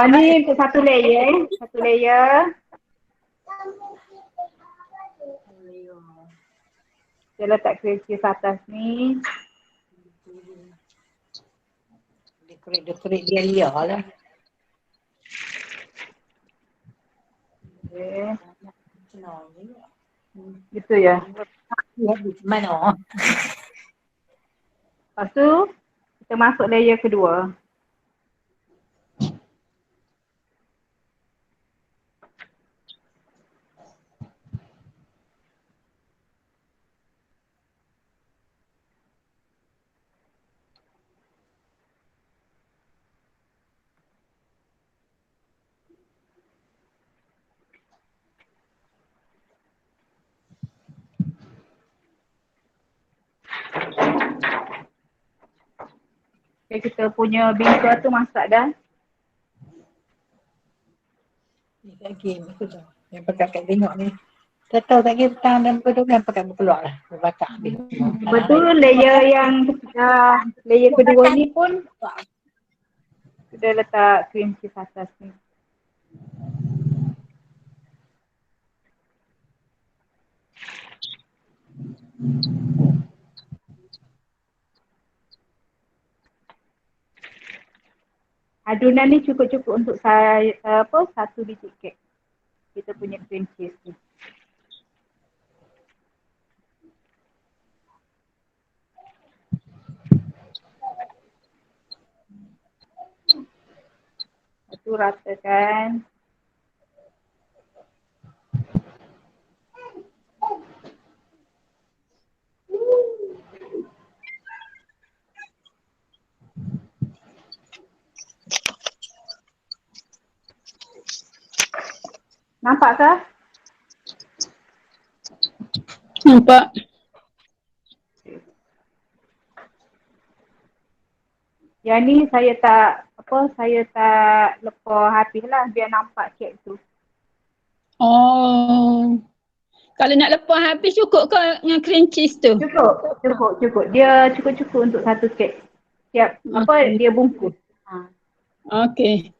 Ni untuk satu layer. Satu layer. Kita letak cream cheese atas ni. Dekorate dia liar lah. Okay. Gitu ya. Mana? Lepas tu kita masuk layer kedua. Okay, kita punya bingka tu masak dah. Ni lagi aku dah. Yang pakai kat tengok ni. Tak tahu tak kira petang dan betul kan pakai keluar lah. Berbakar dia. Betul layer yang layer kedua ni pun sudah letak cream cheese atas ni. Adunan ni cukup-cukup untuk saya satu biji kek. Kita punya cream cheese ni. Lepas tu ratakan. Nampak ke? Nampak. Yang ni saya tak lepas habis lah biar nampak kek tu. Oh. Kalau nak lepas habis cukup ke dengan cream cheese tu? Cukup. Dia cukup-cukup untuk satu kek. Siap dia bungkus. Okey.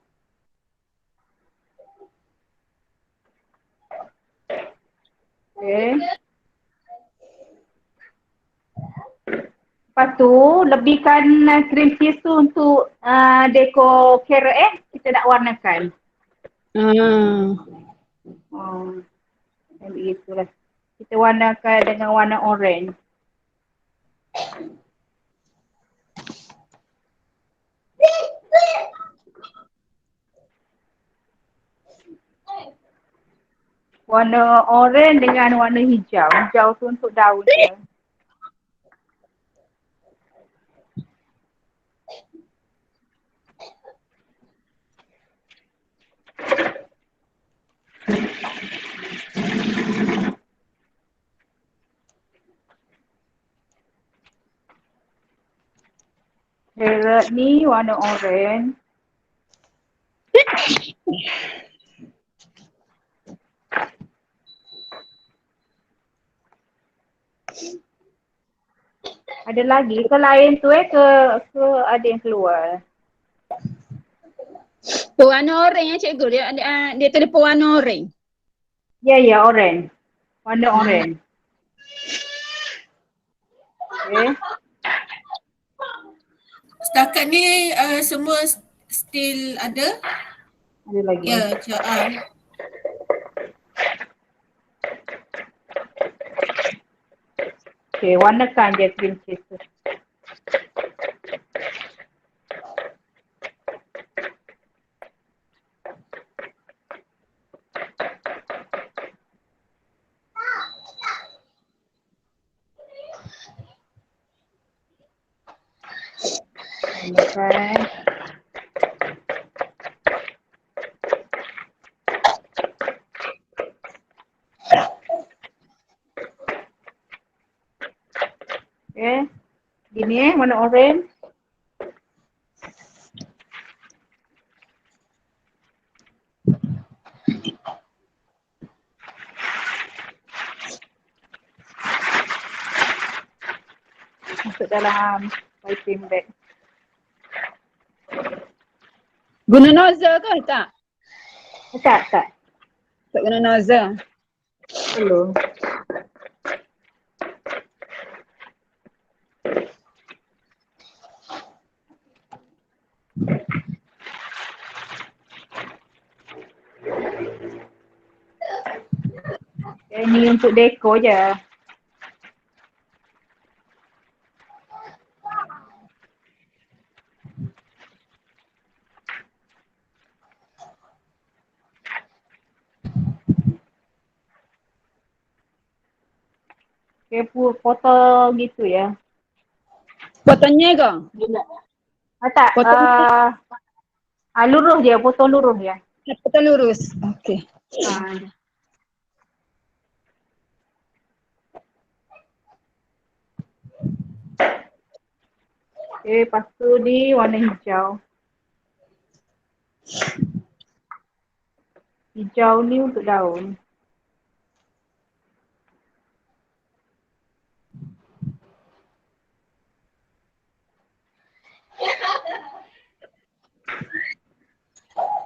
Okay. Lepas tu lebihkan cream cheese tu untuk dekor carrot kita nak warnakan. Begitulah. Kita warnakan dengan warna orange. Warna orange dengan warna hijau. Hijau tu untuk daun dia. Carrot ni warna orange. Ada lagi ke lain tu ke ada yang keluar? Pewarna orange cikgu. Dia tulis pewarna orange. Ya, orange. Warna orange. Okay. Setakat ni semua still ada? Ada lagi. Ya, Okay, warnakan je cream cheese tu. Tambahkan. Okay. Gini warna orange. Masuk dalam piping bag. Guna nozzle ke tak? Tak. Tak guna nozzle. Belum. Okay, ni untuk dekor je. Okay, potong gitu ya. Potongnya ke? Tak, Potong lurus je, potong lurus je. potong lurus. Okey. Okay, lepas tu ni warna hijau. Hijau ni untuk daun.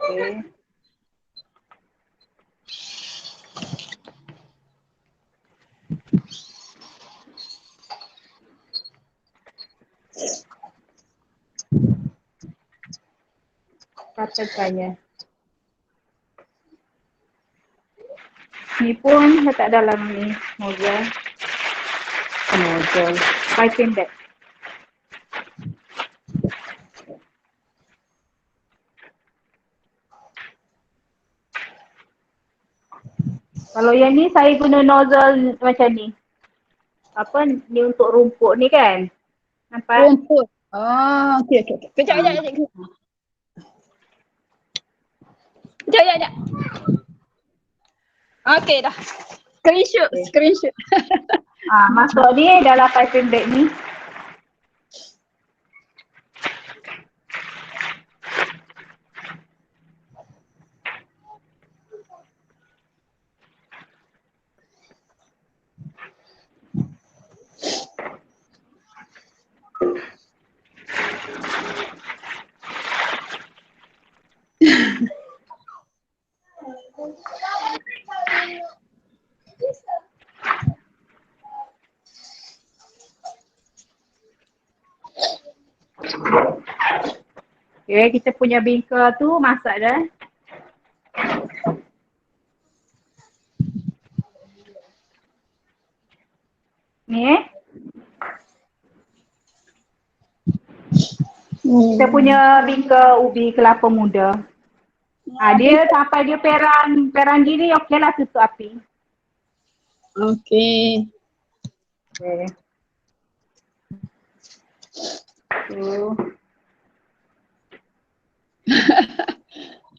Okay. Katakannya. Ni pun letak dalam ni nozzle. Piping bag. Kalau yang ni saya guna nozzle macam ni. Apa ni untuk rumput ni kan? Nampak? Rumput. Oh, okey. Kejap. Kejap. Okey dah. Screenshot. Masuk ni dalam piping bag ni. Okay, kita punya bingka tu masak dah. Ni kita punya bingka ubi kelapa muda. Dia sampai dia perang gini, okey lah tutup api. Okey. Okay. So,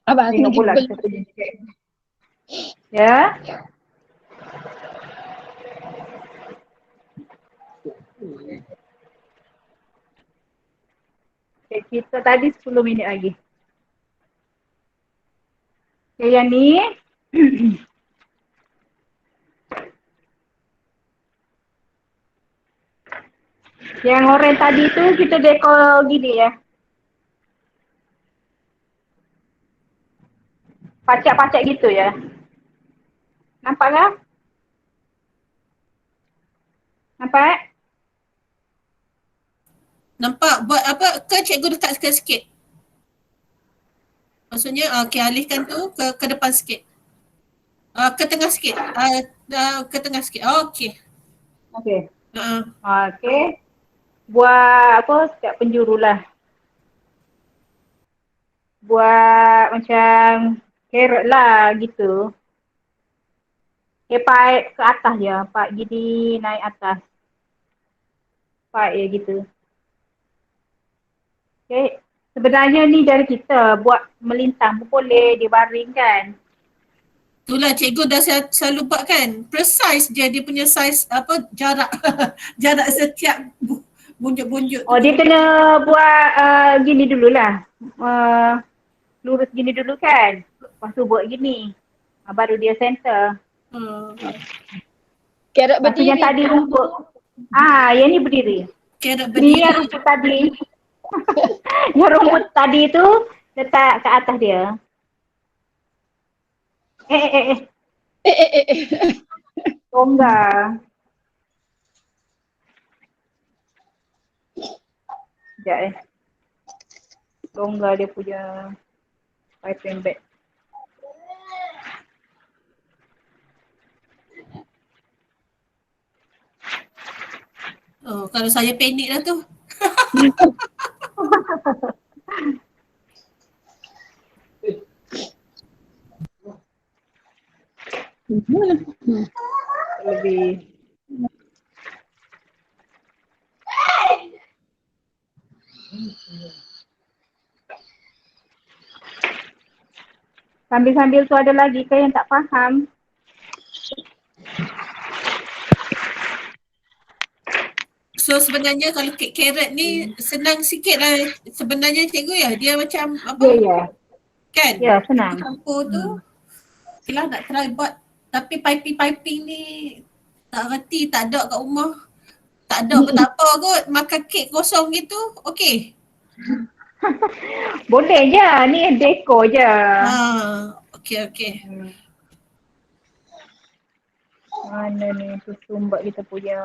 Abang tengok pula kita punya cek. Ya. Okay, kita tadi 10 minit lagi. Okay, yang ni. Yang orange tadi tu kita dekor gini ya. Pacak-pacak gitu ya. Nampak tak? Nampak? Nampak buat apa ke cikgu letak sikit-sikit? Maksudnya okey, alihkan tu ke depan sikit. Ke tengah sikit. Ke tengah sikit. Okey. Okey. Okey. Buat apa? Dekat penjuru lah. Buat macam carrot lah gitu. Okay, pipe ke atas je. Pipe gini naik atas. Pipe je gitu. Okay. Sebenarnya ni dari kita buat melintang pun boleh, dia baring kan. Itulah cikgu dah selalu buat kan. Precise dia punya size apa jarak jarak setiap bunjuk-bunjuk tu. Oh dia kena buat gini dululah. Lurus gini dulu kan. Lepas tu buat gini. Baru dia center. Hmm. Carrot Lepas tu yang berdiri. tadi rumput. Yang ni berdiri. Carrot Ni yang berdiri. rumput tadi. Yang rumput tadi tu letak kat atas dia. Eh. Longgar. Sekejap Longgar dia punya piping bag. Oh, kalau saya panik lah tu. Lebih. Sambil-sambil tu ada lagi ke yang tak faham? So sebenarnya kalau kek carrot ni senang sikit lah sebenarnya cikgu ya. Dia macam apa Ya. kan? Ya, senang. Campur tu. Okay lah nak try buat. Tapi piping ni tak reti, tak ada kat rumah. Tak ada pun tak apa kot. Makan kek kosong gitu. Okay. Boleh je, ni dekor je. Okay. Mana ni tu sumbat kita punya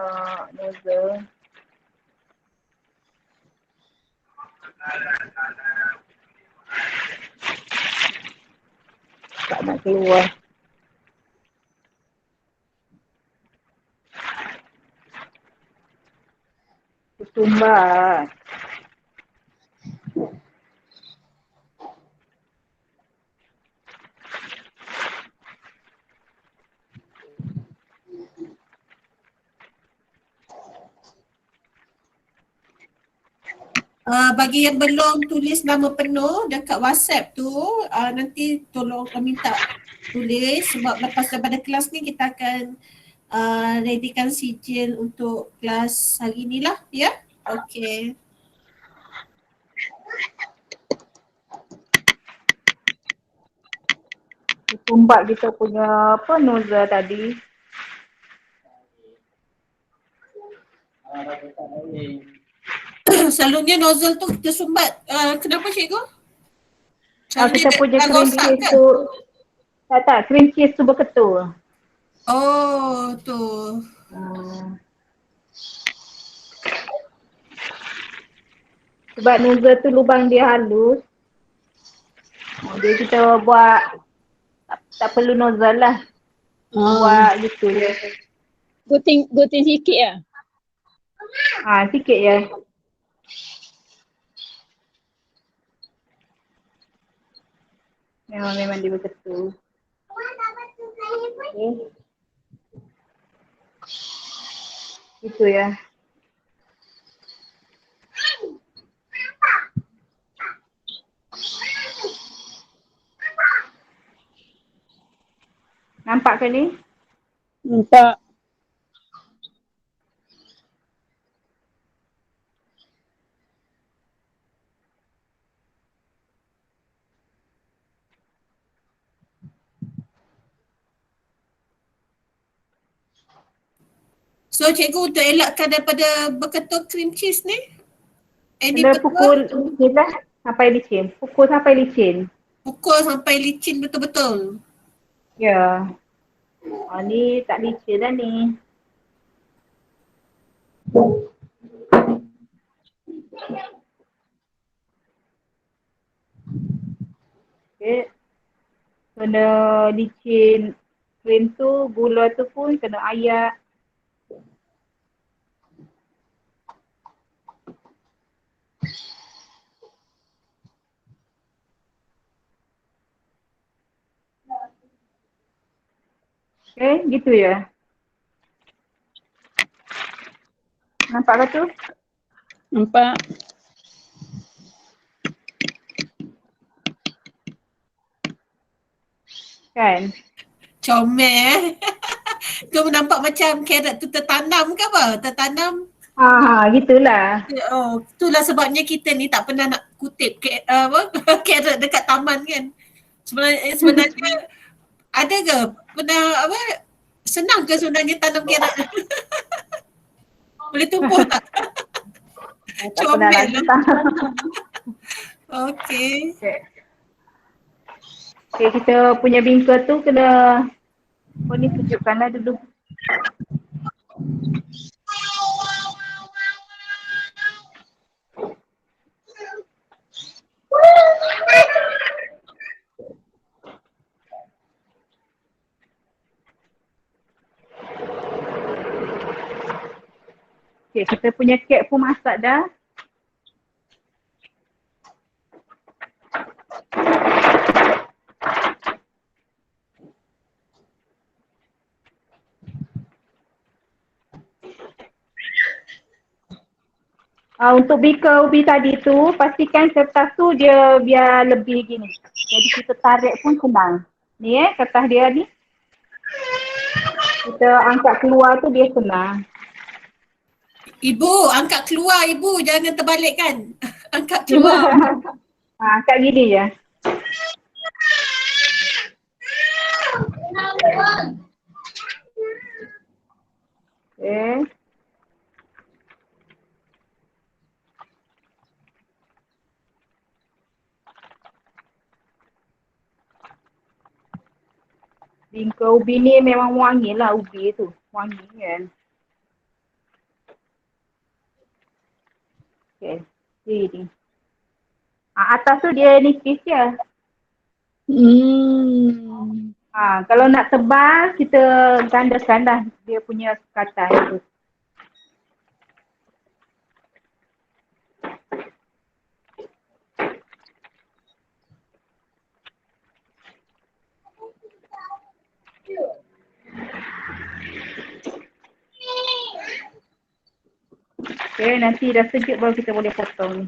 nozzle. Tak nak keluar. Tu sumbat. Bagi yang belum tulis nama penuh dekat WhatsApp tu, nanti tolong minta tulis sebab lepas daripada kelas ni kita akan readykan sijil untuk kelas hari ni lah ya. Okay. Tu sumbat kita punya apa nozzle tadi. Selalunya nozzle tu kita sumbat. Kenapa cikgu? Selalunya Kita punya cream rosak cheese ke? tu. Tak, cream cheese tu berketul. Oh tu. Sebab nozzle tu lubang dia halus. Jadi kita buat tak perlu nozzle lah. Buat gitu je. Gunting sikit lah. Sikit je. Memang dia berketul. Okay. Itu ya. Nampak ke ni? Nampak. So cikgu untuk elakkan daripada berketul cream cheese ni, Kena pukul ni lah sampai licin. Pukul sampai licin. Pukul sampai licin betul-betul. Ya. Ni tak licin dah ni. Okay. Kena licin krim tu, gula tu pun kena ayak. Okay, gitu ya. Nampak ke tu? Nampak. Kan? Comel. Kau nampak macam carrot tu tertanam ke apa? Tertanam. Gitulah. Oh, itulah sebabnya kita ni tak pernah nak kutip carrot dekat taman kan. Sebenarnya ada ke pernah senang ke sebenarnya tanam carrot? Boleh tumbuh tak? Tak pernah Comel lagi lah. tanam. Okay. Okay, kita punya bingka tu kena ni sejukkanlah dulu. Okay, kita punya kek pun masak dah. Untuk bika ubi tadi tu, pastikan kertas tu dia biar lebih gini. Jadi kita tarik pun senang. Ni kertas dia ni. Kita angkat keluar tu dia senang. Ibu, angkat keluar ibu. Jangan terbalikkan. Angkat keluar. Angkat gini je. Okay. Bingka ubi ni memang wangi lah ubi tu. Wangi kan. Okay. Ini. Atas tu dia nipis je. Kalau nak tebal, kita gandakan dah dia punya sekatan tu. Okay, nanti dah sejuk baru kita boleh potong ni.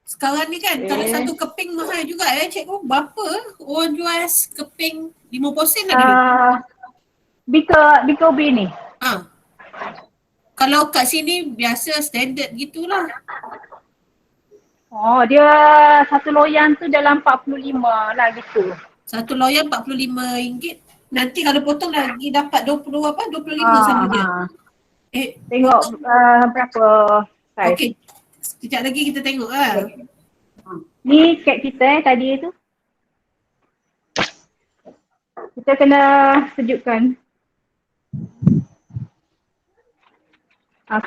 Sekarang ni kan kalau satu keping mahal juga cikgu. Berapa orang jual keping 50 sen lagi? Bika ubi ni. Kalau kat sini biasa standard gitulah. Dia satu loyang tu dalam 45 lah gitu. Satu loyang RM45. Nanti kalau potong lagi dapat 25 sama dia. Tengok berapa saiz. Okey. Sekejap lagi kita tengok lah. Ni kek kita tadi tu. Kita kena sejukkan.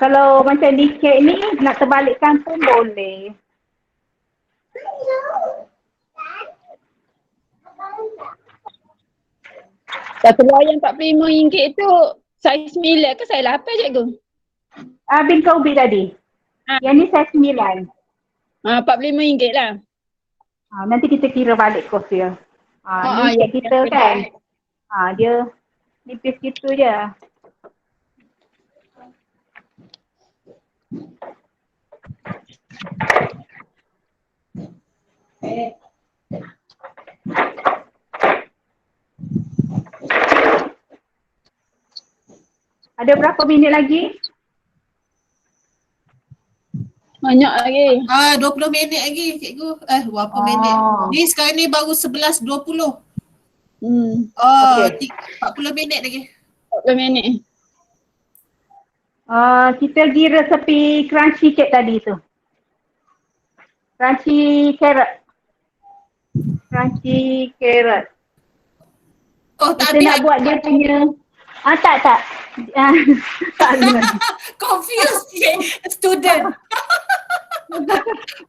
Kalau macam di kek ni nak terbalikkan pun boleh. Satu loyang RM45 tu saiz 9 ke saiz 8 cikgu? Bingka ubi tadi. Yang ni saiz 9. RM45 lah. Nanti kita kira balik kos dia. Ni kek kita kan. Dia nipis gitu je. Ada berapa minit lagi? Banyak lagi. 20 minit lagi cikgu. Berapa minit? Ni sekarang ni baru 11.20. Okay. 40 minit lagi. 40 minit. Kita kira sepi crunchy cake tadi tu. Crunchy carrot. Tak kita nak buat dia punya. Tak. Tak ada. Confused student.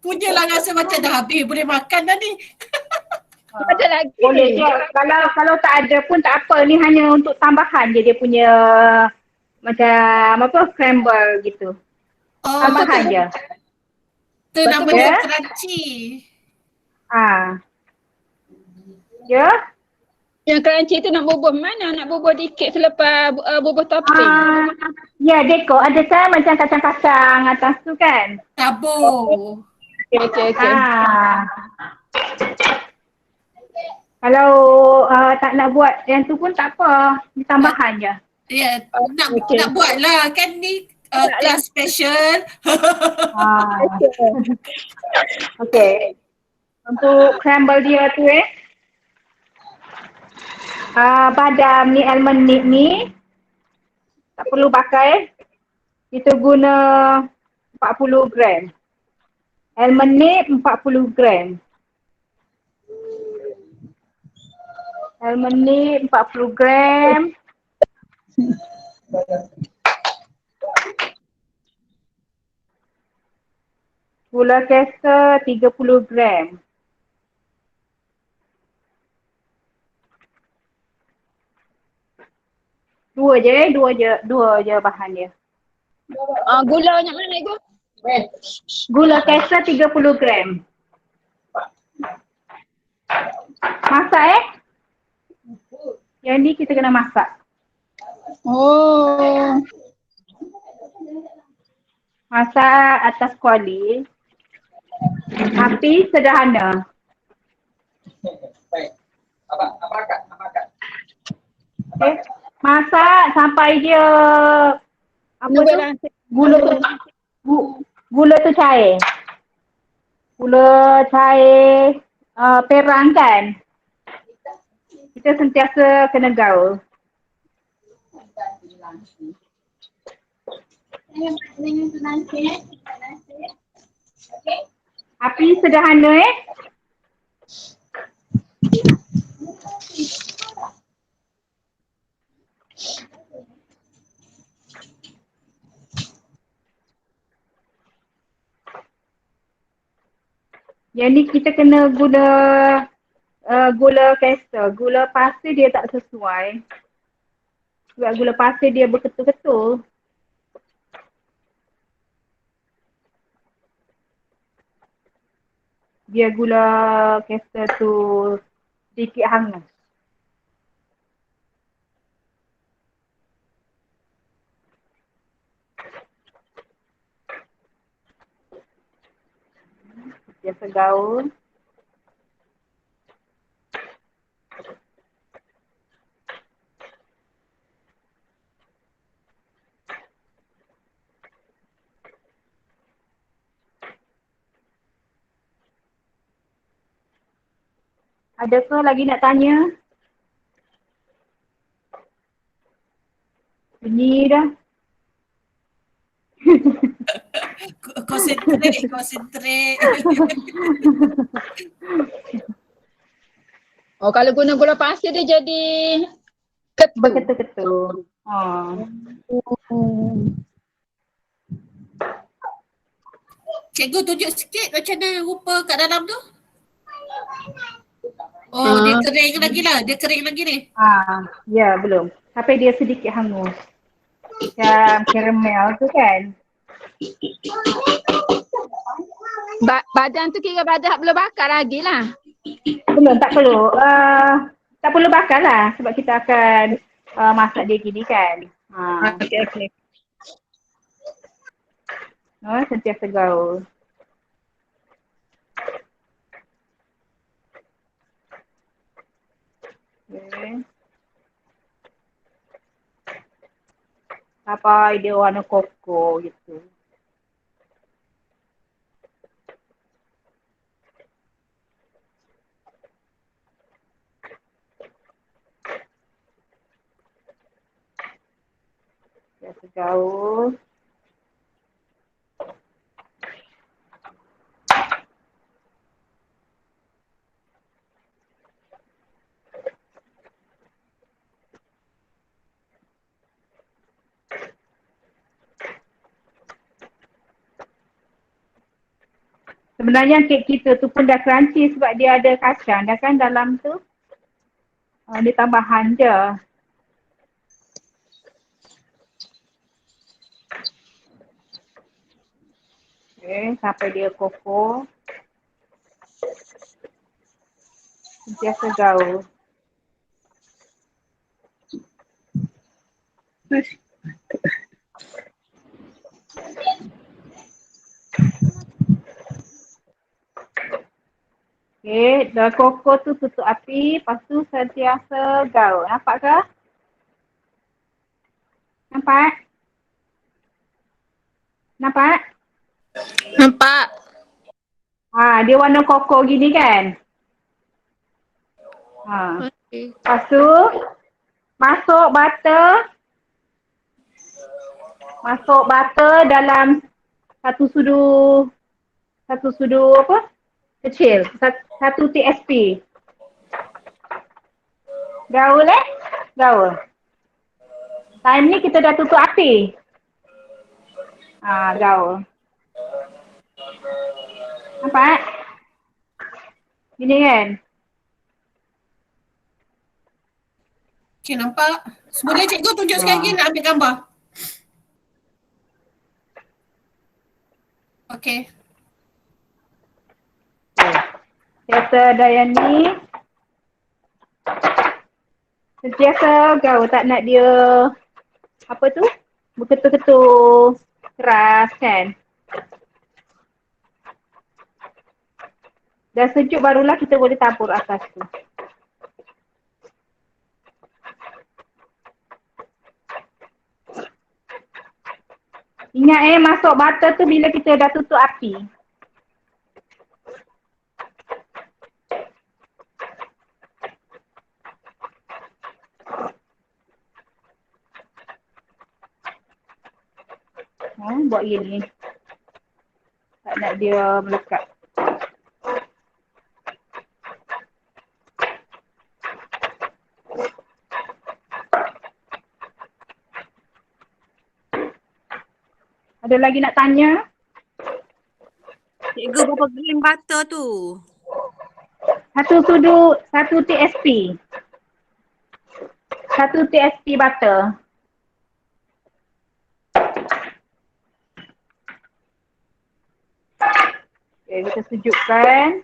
Punyalah rasa macam dah habis. Boleh makan dah ni. Ada lagi. Boleh je. Kalau tak ada pun tak apa. Ni hanya untuk tambahan je dia punya macam scramble gitu. Tambahan je. Tu namanya crunchy. Ya? Yang crunchy tu nak bubuh mana? Nak bubuh dikit selepas bubuh topping. Ya, dekor. Ada kan macam kacang-kacang atas tu kan? Tabur. okey. Ah. Kalau tak nak buat yang tu pun tak apa, ni tambahan je. Ya, Okey. nak buat lah kan ni kelas special. Ah. Okey. Untuk crumble dia tu badam ni, almond ni tak perlu pakai. Kita guna 40 gram. Almond ni 40 gram. Almond ni 40 gram. Gula caster 30 gram. Dua je bahan dia. Gula banyak mana Ibu? Gula caster 30 gram. Masak Yang ni kita kena masak. Oh. Masak atas kuali. Api sederhana. Okay. Masak sampai dia gula tu cair. Gula cair perang kan. Kita sentiasa kena gaul. Api sederhana Yang ni kita kena guna gula caster. Gula pasir dia tak sesuai. Sebab gula pasir dia berketul-ketul. Dia gula caster tu sedikit hangat. Biasa gaul. Adakah lagi nak tanya? Bunyi dah. Konsentrate. Oh, kalau guna gula pasir dia jadi ketul. Berketul-ketul. Cikgu tunjuk sikit macam mana rupa kat dalam tu. Oh, dia kering lagi lah. Dia kering lagi ni. Ya, belum. Sampai dia sedikit hangus. Macam caramel tu kan. Badan tu kira badan belum bakar lagi lah. Belum, tak perlu. Tak perlu bakar lah sebab kita akan masak dia gini kan. Okey. Sentiasa gaul. Okay. Sampai dia warna koko gitu. Biasa gaul. Sebenarnya kek kita tu pun dah crunchy sebab dia ada kacang dah kan dalam tu. Dia tambahan je. Okay, sampai dia koko. Sentiasa gaul. Okey, dah koko tu tutup api, lepas tu sentiasa gaul. Nampak ke? Nampak? Nampak? Nampak. Dia warna koko gini kan? Okey. Lepas tu masuk butter dalam satu sudu apa? Kecil, satu TSP. Gaul. Gaul. Time ni kita dah tutup api. Gaul. Nampak? Gini kan? Okay, nampak? Boleh cikgu tunjuk sekali lagi nak ambil gambar? Okay. Kata Dayani sentiasa gaul, tak nak dia apa tu? Berketul-ketul keras kan? Dah sejuk barulah kita boleh tabur atas tu. Ingat masuk butter tu bila kita dah tutup api. Buat gini. Tak nak dia melekat. Ada lagi nak tanya? Cikgu berapa gram butter tu? Satu TSP. Satu TSP butter. Okay, kita sejukkan.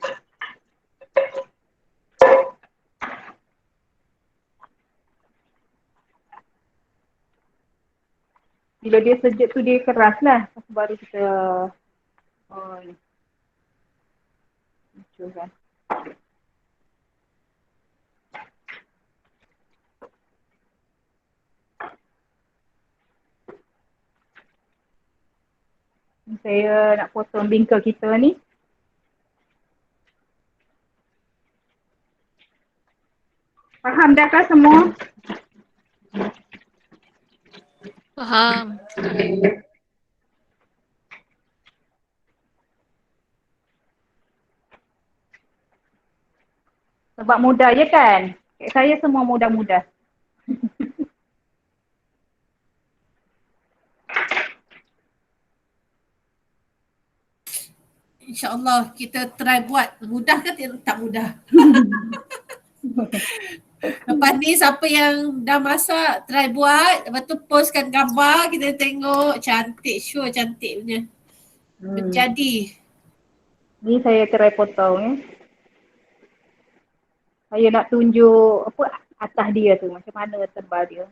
Bila dia sejuk tu dia keras lah. Baru kita lucukan. Saya nak potong bingkai kita ni. Faham dah kah semua? Faham. Sebab mudah je kan? Kat saya semua mudah-mudah. InsyaAllah kita try buat. Mudah ke tak mudah? Lepas ni siapa yang dah masak try buat. Lepas tu postkan gambar kita tengok. Cantik, sure cantik punya. Menjadi. Ni saya try potong Saya nak tunjuk apa atas dia tu. Macam mana tebal dia.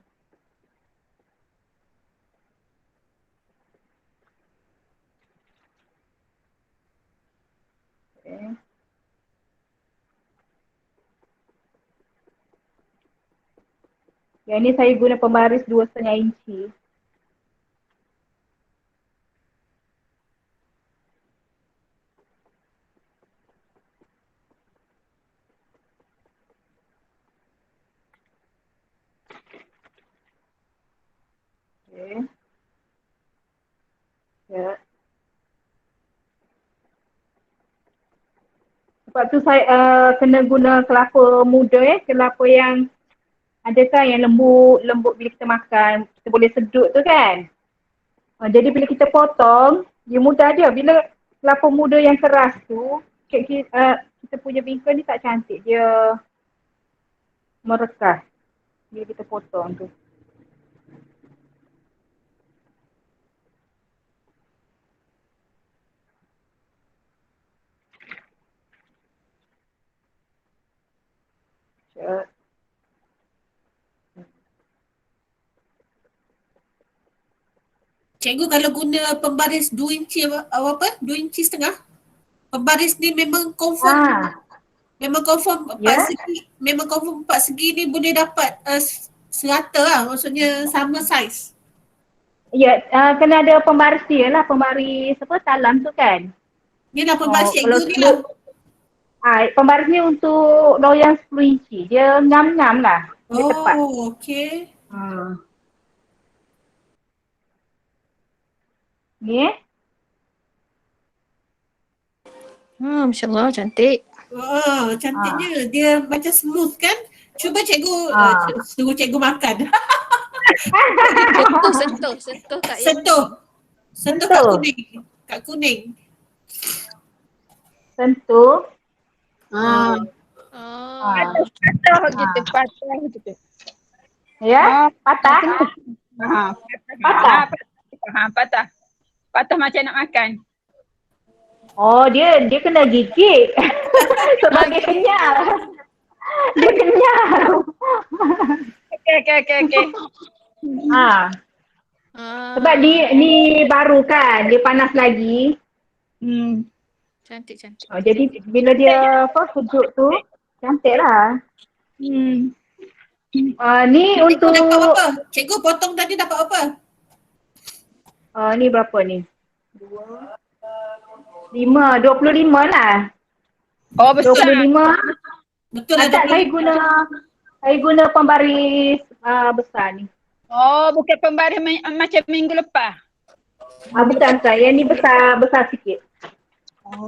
Okay. Yang ni saya guna pembaris 2,5 inci. Okay. Ya. Sebab tu saya kena guna kelapa muda kelapa yang adakah yang lembut bila kita makan, kita boleh sedut tu kan. Jadi bila kita potong, dia mudah je. Bila kelapa muda yang keras tu, kita punya bingkai ni tak cantik. Dia merekah bila kita potong tu. Cikgu kalau guna pembaris 2 inci apa? 2 inci setengah? Pembaris ni memang confirm Memang confirm Ya. empat segi ni boleh dapat serata lah, maksudnya sama saiz. Ya, kena ada pembaris dia lah, pembaris apa talam tu kan. Ni lah pembalas Kalau cikgu ni lah. pembaris ni untuk loyang 10 inci. Dia ngam-ngam lah. Dia tepat. Oh, okey. Ni Masya Allah, cantik. Wah, cantiknya. Dia macam smooth kan? Cuba cikgu Ah. suruh cikgu makan. Sentuh Kak Ya. Sentuh. Sentuh kat kuning. Kat kuning. sentuh. Ah. Oh. Patah gitu, patah gitu. Ya, patah. Ha, Patah. patah. Patah macam nak makan. Oh, dia kena gigit. Sebab dia kenyal. Dia kenyal. Okey. Ha, sebab ni baru kan, dia panas lagi. Cantik. Jadi bila dia sejuk tu, cantik lah. Ni Cikgu untuk dapat berapa? Cikgu potong tadi dapat apa? ni berapa ni? 25 lah. Oh, besar. 25. Betul lah Tak, saya guna pembaris besar ni. Oh, bukan pembaris macam minggu lepas. Bukan. Yang ni besar sikit.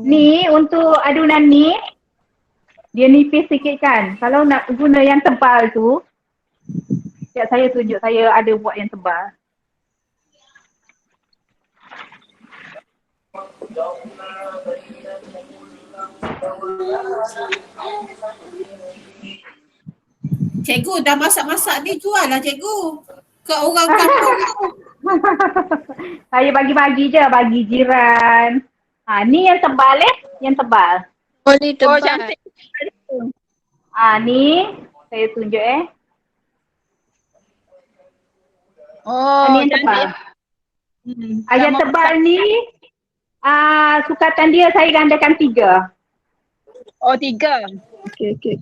Ni untuk adunan ni, dia nipis sikit kan. Kalau nak guna yang tebal tu, sekejap saya tunjuk, saya ada buat yang tebal. Cikgu dah masak-masak ni jual lah cikgu. Ke orang kampung tu. Saya bagi-bagi je, bagi jiran. Ni yang tebal yang tebal. Oh, ni Oh, tebal. cantik. Ni saya tunjuk Oh, ni yang tebal. cantik. Yang tebal ni, sukatan dia saya gandakan 3. Oh, 3. Okey.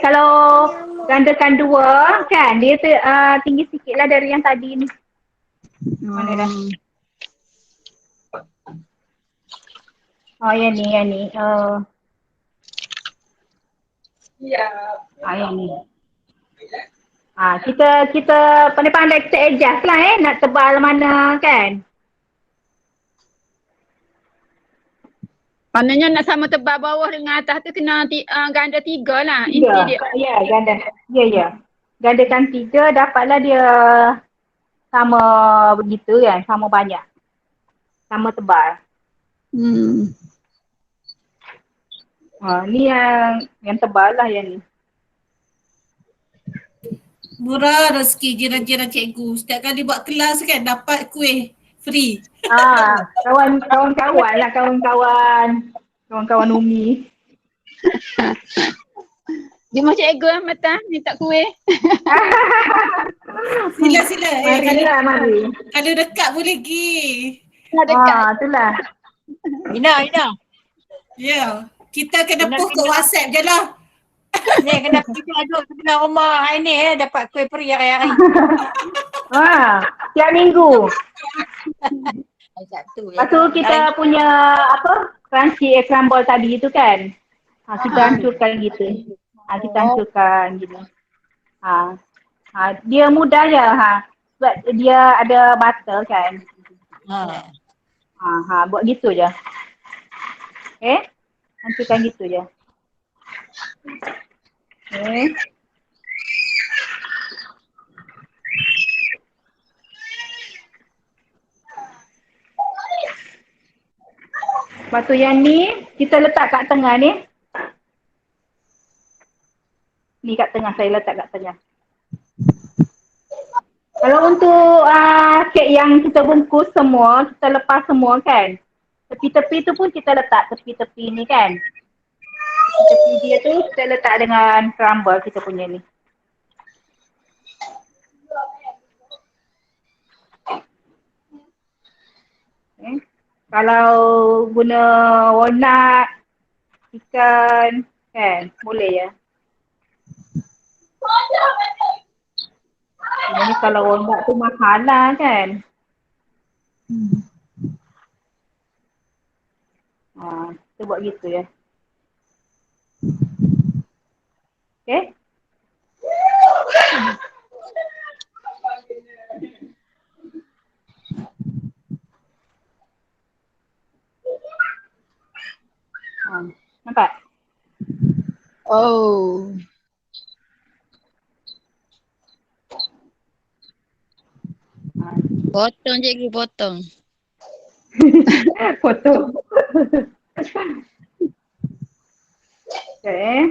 Kalau gandakan 2 kan, dia tinggi sikit lah dari yang tadi ni. Mana dah? Yang ni. Yang ni. Kita pandai-pandai kita adjust lah nak tebal mana kan. Maknanya nak sama tebal bawah dengan atas tu kena ganda 3 lah. 3. Inti dia. Ya, ganda. Ya. Gandakan 3, dapatlah dia sama begitu kan, sama banyak. Sama tebal. Ni yang tebal lah yang ni. Murah rezeki jiran-jiran cikgu. Setiap kali buat kelas kan dapat kuih free. Kawan-kawan lah, kawan-kawan Umi. Dia macam ego mata ni tak kuih. Sila. Mari. Kalau dekat boleh pergi. Itulah. Ina. Ya. Kita kena post kat WhatsApp je lah. Ni kena pergi aduk sebelah rumah Aini dapat kuih peri hari-hari. Tiap minggu. Satu. Lepas tu kita punya crunchy egg crumble tadi tu kan. Kita hancurkan gitu. Kita hancurkan gitu. Dia mudah je sebab dia ada butter kan. Buat gitu je. Hancurkan gitu je. Lepas tu yang ni kita letak kat tengah ni. Ni kat tengah, saya letak kat tengah. Kalau untuk kek yang kita bungkus semua, kita lepas semua kan. Tepi-tepi tu pun kita letak tepi-tepi ni kan. Tepi dia tu kita letak dengan crumble kita punya ni. Kalau guna walnut, ikan kan, boleh ya. Sebenarnya kalau ombak tu mahal lah kan. Kita buat gitu ya. Okay. Nampak? Oh. Potong cikgu, potong. Foto. Okay.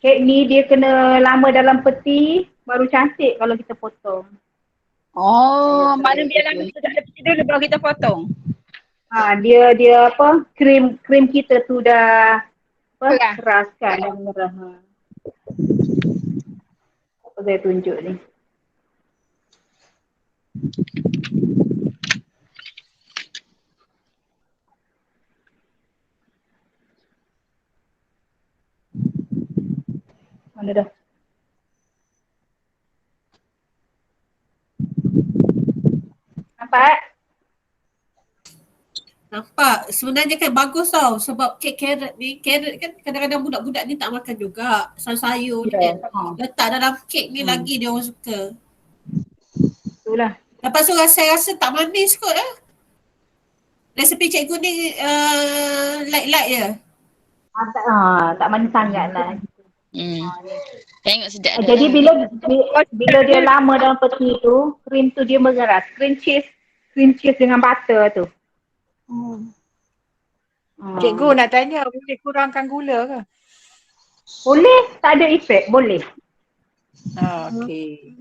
Kek ni dia kena lama dalam peti baru cantik kalau kita potong. Oh, maknanya biar lama kita ada peti dulu baru kita potong. Dia apa? Krim kita tu dah apa? Keras. Keras kan dah merah. Apa saya tunjuk ni? Mana dah? Nampak? Nampak. Sebenarnya kan bagus tau sebab kek carrot ni, carrot kan kadang-kadang budak-budak ni tak makan juga. Sayur-sayur ni kan. Letak dalam kek ni lagi dia orang suka. Itulah. Lepas tu rasa tak manis kot lah. Resepi cikgu ni light-light je. Tak manis sangat lah. Tengok sedap dah Jadi lah. bila dia lama dalam peti tu, krim tu dia mengeras. Cream cheese dengan butter tu. Cikgu nak tanya, boleh kurangkan gula ke? Boleh, tak ada efek, boleh. Okey.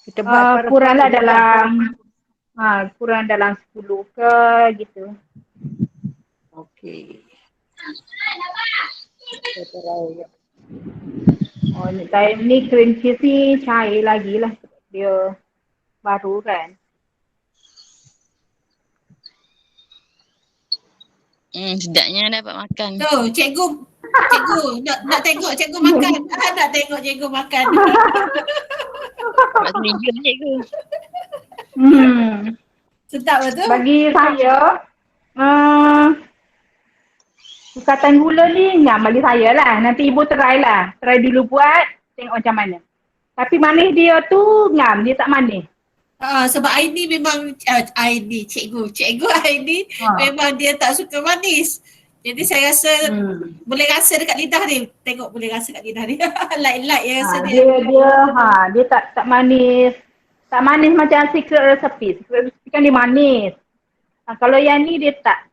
Kita buat Kuranglah kurang dalam 10 ke gitu. Okey. Time ni cream cheese ni cair lagi lah. Dia baru kan. Sedapnya dapat makan. Tu, cikgu nak tengok cikgu makan. Nak tengok cikgu makan. Sebab selingkuh cikgu. Sedap betul? Bagi saya, sukatan gula ni ngam bagi saya lah. Nanti ibu try lah. Try dulu buat, tengok macam mana. Tapi manis dia tu ngam, dia tak manis. Sebab Aini memang cikgu Aini memang dia tak suka manis. Jadi saya rasa boleh rasa dekat lidah ni. Tengok boleh rasa kat lidah ni. Light-light ya rasa dia. Dia tak manis. Tak manis macam secret recipe. Secret recipe kan dia manis. Kalau yang ni dia tak.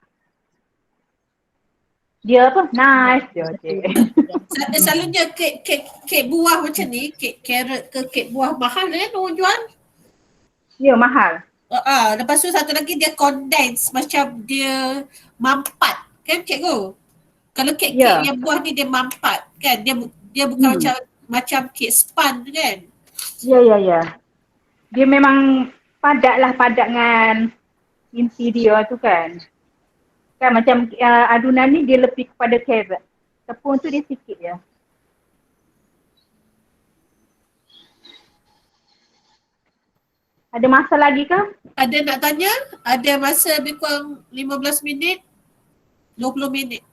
Dia apa? Nice. Selalunya kek buah macam ni, kek carrot ke kek buah mahal kan orang jual. Ya, mahal. Lepas tu satu lagi dia condense macam dia mampat kan cikgu. Kalau kek yang buah ni dia mampat kan. Dia bukan macam kek span kan. Ya. Dia memang padat dengan inti dia tu kan. Kan macam adunan ni dia lebih kepada carrot. Tepung tu dia sikit je. Ada masa lagi ke? Ada nak tanya? Ada masa lebih kurang 15 minit? 20 minit?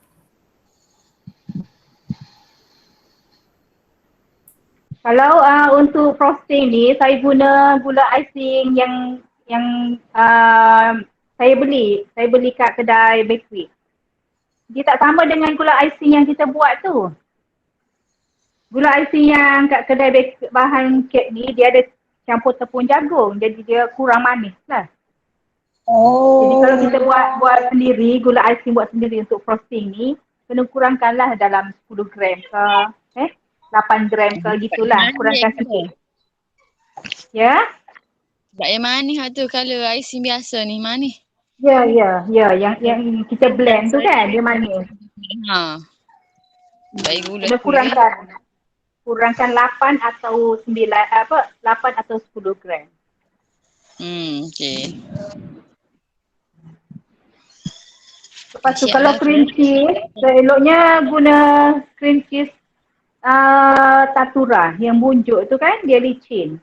Kalau untuk frosting ni, saya guna gula icing yang saya beli kat kedai bakery. Dia tak sama dengan gula icing yang kita buat tu. Gula icing yang kat kedai bahan kek ni, dia ada campur tepung jagung. Jadi dia kurang manis lah. Jadi kalau kita buat sendiri, gula icing buat sendiri untuk frosting ni, kena kurangkanlah dalam 10 gram ke, 8 gram ke gitulah. Kurangkan sikit. Ya? Sebab yang manis tu kalau icing biasa ni manis. Ya. Yang kita blend tu kan, dia manis. Baik gula Kena kurangkan 8 atau 10 gram. Okey. Lepas tu Siap kalau lah tu. cream cheese, eloknya guna cream cheese Tatura yang bunjuk tu kan, dia licin.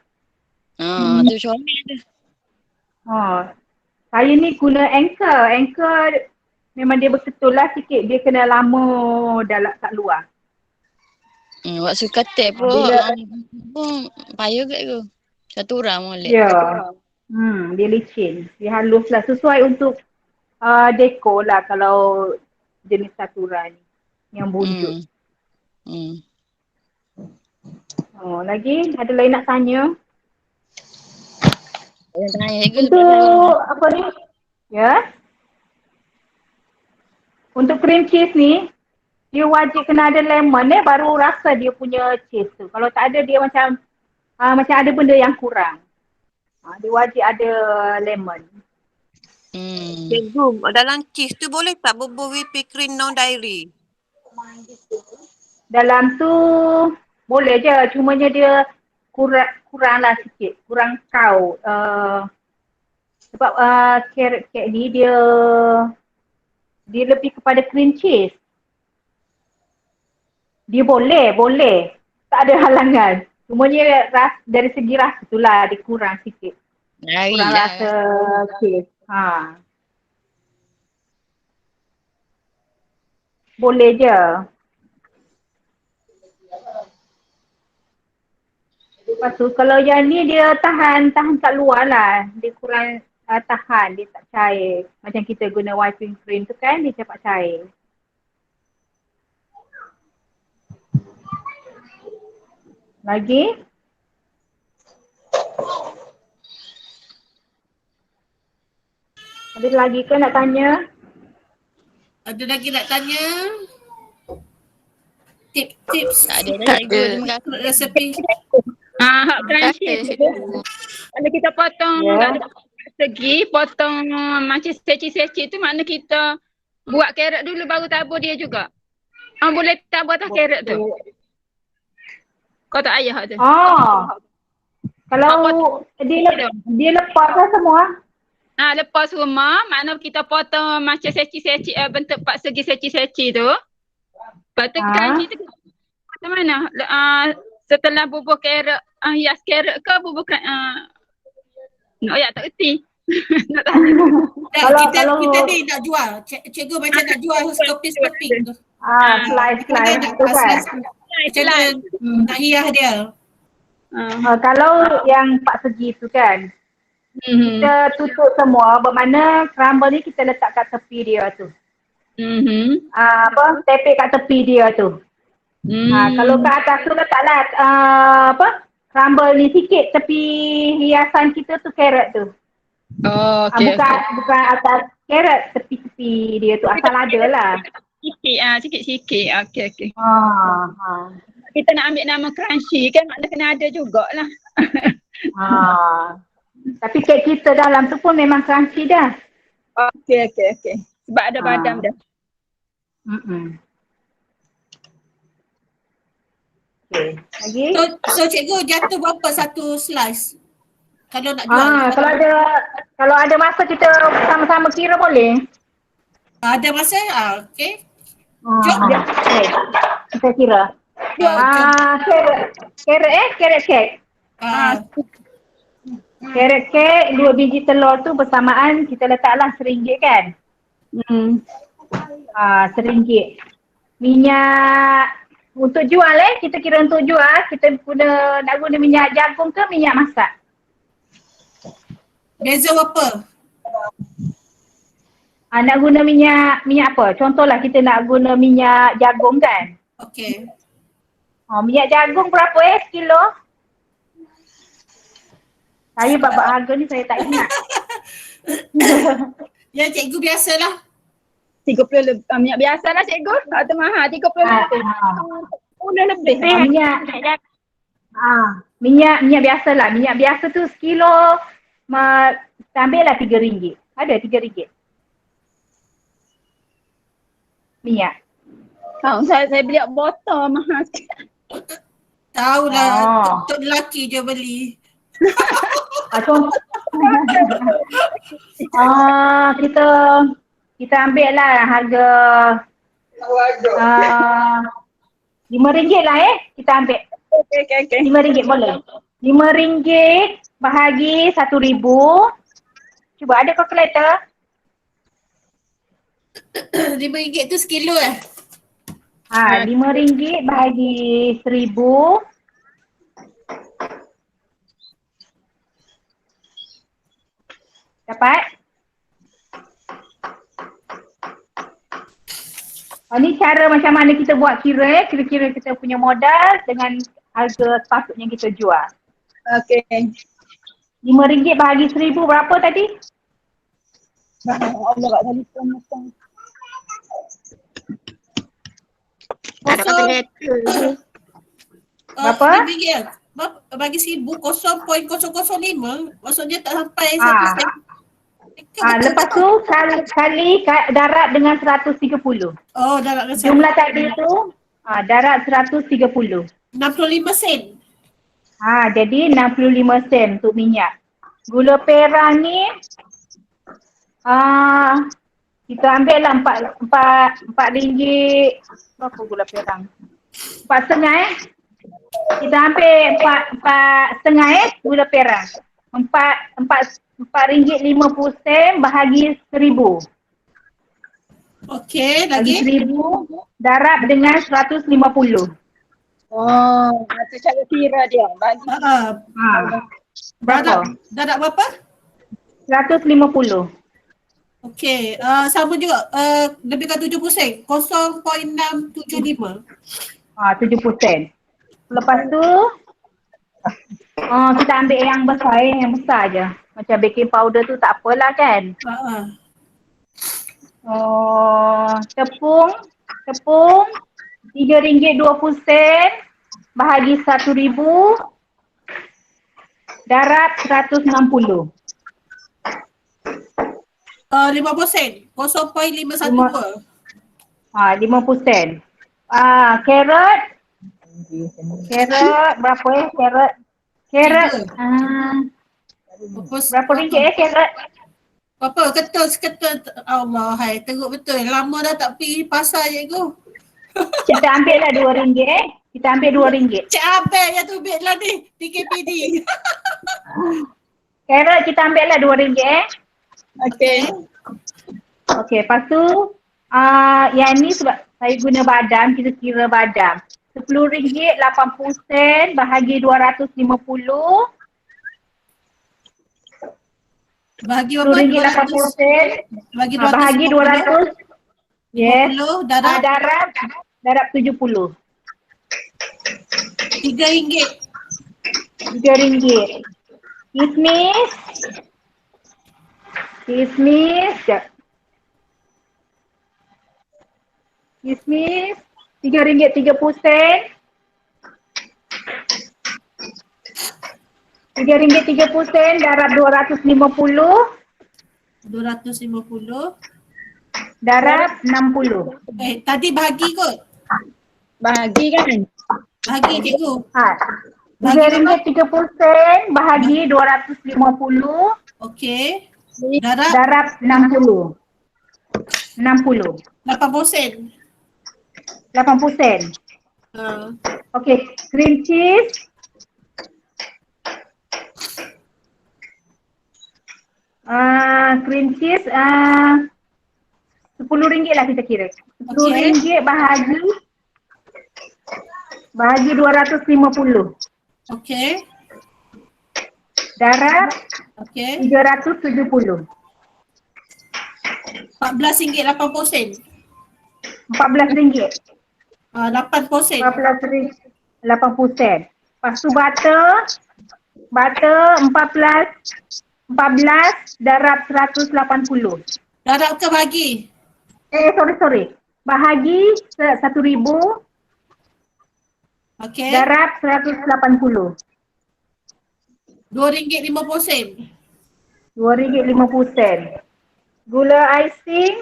Tu comel tu. Saya ni guna Anchor. Anchor memang dia betul lah sikit. Dia kena lama dalam kat luar. Wak suka teh pun. Bila- Pun payah kat tu. Satu orang molek. Ya. Dia licin. Dia halus lah. Sesuai untuk dekor lah kalau jenis Tatura ni. Yang bunjuk. Lagi ada lain nak tanya? Yang tanya ke Untuk apa ni? Ya. Untuk cream cheese ni, dia wajib kena ada lemon baru rasa dia punya cheese tu. Kalau tak ada dia macam ada benda yang kurang. Dia wajib ada lemon. Cikgu, dalam cheese tu boleh tak bubur whipping cream non-dairy? Dalam tu boleh je, cumanya dia kurang lah sikit, kurang kau. Sebab carrot cake ni dia lebih kepada cream cheese. Dia boleh. Tak ada halangan. Cumanya dari segi rasa tu lah dia kurang sikit. Kurang rasa cheese. Boleh je. Lepas tu kalau yang ni dia tahan kat luar lah. Dia kurang tahan, dia tak cair. Macam kita guna whipping cream tu kan, dia cepat cair. Lagi? Ada lagi ke nak tanya? Ada lagi nak tanya? Tips Tak ada dah cikgu. Terima kasih. resepi. Hak crunchy tu. Kalau kita potong segi, potong macam seci-seci tu makna kita buat carrot dulu baru tabur dia juga. Boleh tabur atas carrot tu. Kau tak ayah tu. Kalau dia lepas lah semua. Lepas semua, makna kita potong macam seci-seci, bentuk part segi seci-seci tu. Lepas tu crunchy tu macam mana? Setelah bubur carrot, hias carrot ke bubur tak erti. Nak tanya. Kita ni nak jual. Cikgu macam nak jual skoping tu. Slice tu kan. Macam mana nak hias dia. Kalau yang 4 segi tu kan, kita tutup semua, bermakna crumble ni kita letak kat tepi dia tu. Tepek kat tepi dia tu. Kalau kat atas tu letaklah crumble ni sikit tepi hiasan kita tu carrot tu. Bukan atas carrot, tepi-tepi dia tu asal ada lah. Sikit-sikit. Okey. Kita nak ambil nama crunchy kan makna kena ada jugalah. Tapi kek kita dalam tu pun memang crunchy dah. Okey. Sebab ada badam dah. Okay. Lagi? So cikgu jatuh berapa satu slice? Kalau nak jual. Kalau ada masa kita sama-sama kira boleh. Ada masa? Okey. Kita kira. Carrot cake. Carrot cake 2 biji telur tu bersamaan kita letaklah RM1 kan? RM1. Minyak untuk jual kita kira untuk jual kita nak guna minyak jagung ke minyak masak? Beza apa? Nak guna minyak apa? Contohlah kita nak guna minyak jagung kan? Okey. Minyak jagung berapa sekilo? Saya bab harga ni saya tak ingat. Ya cikgu biasalah. 30 minyak biasalah cikgu. Tak termahal 30 lebih. 10 lebih. Minyak biasalah. Minyak biasa tu sekilo ambillah RM3. Ada RM3. Minyak. Saya beli botol mahal. Tahulah, untuk lelaki je beli. Kita kita ambil lah harga RM5 lah kita ambil. Okey. RM5 boleh? RM5 bahagi RM1,000. Cuba ada kalkulator? RM5 tu sekilo RM5 bahagi 1,000. Dapat? Ni cara macam mana kita buat kira-kira kita punya modal dengan harga sepatutnya kita jual. Okey. RM5 bahagi 1,000 berapa tadi? Allah kat telefon macam. Tak ada kalkulator. Berapa? RM5 bagi 1,000 0.005. Maksudnya tak sampai Ah. 1 sen. Lepas tu kali darat dengan 130. Oh, dah nak rasa. Jumlah tadi tu darat 130. 65 sen. Jadi 65 sen untuk minyak. Gula perang ni kita ambil lah RM4. Berapa gula perang? RM4.5 Kita ambil RM4.5 gula perang. RM4.50 bahagi 1,000. Okey, Bagi lagi. 1,000 darab dengan 150. Itu cara kira dia. Bagi. Berapa? Dah nak berapa? 150. Okey, sama juga. Lebihkan 70 sen. 0.675. 70 sen. Lepas tu kita ambil yang besar je. Macam baking powder tu tak apalah kan. Tepung RM3.20 bahagi 1,000 darab 160. 50 sen. 0.512. 50 sen. Carrot berapa carrot berapa ringgit carrot? Apa? Ketul. Allah, hai. Teruk betul. Lama dah tak pergi pasar cikgu. Kita ambil lah RM2. Kita ambil RM2. Cik Abel yang tubik lah ni. PKPD. Carrot kita ambil lah RM2. Okey. Okey, lepas tu yang ni sebab saya guna badam, kita kira badam. RM10.80 bahagi 250. Bahagi berapa? RM10.80 bahagi 200. Yes. 50 darab Darab 70. RM3. RM3. Kismis. Kismis RM3.30. RM3.30 darab 250. 250. Darab 60. Tadi bahagi kot. Bahagi kan? Bahagi cikgu. RM3.30 bahagi 250. Okey. Darab 60. 80 sen. 80 sen. Okey, cream cheese. Cream cheese RM10 lah kita kira. RM10 bahagi 250. Okey. Darab Okey. 370. RM14.80. RM14. 80 sen. RM14.80. Lepas tu butter 14 darab 180. Darab ke bahagi? Sorry. Bahagi 1,000 Okey. darab 180. RM2.50. RM2.50. Gula icing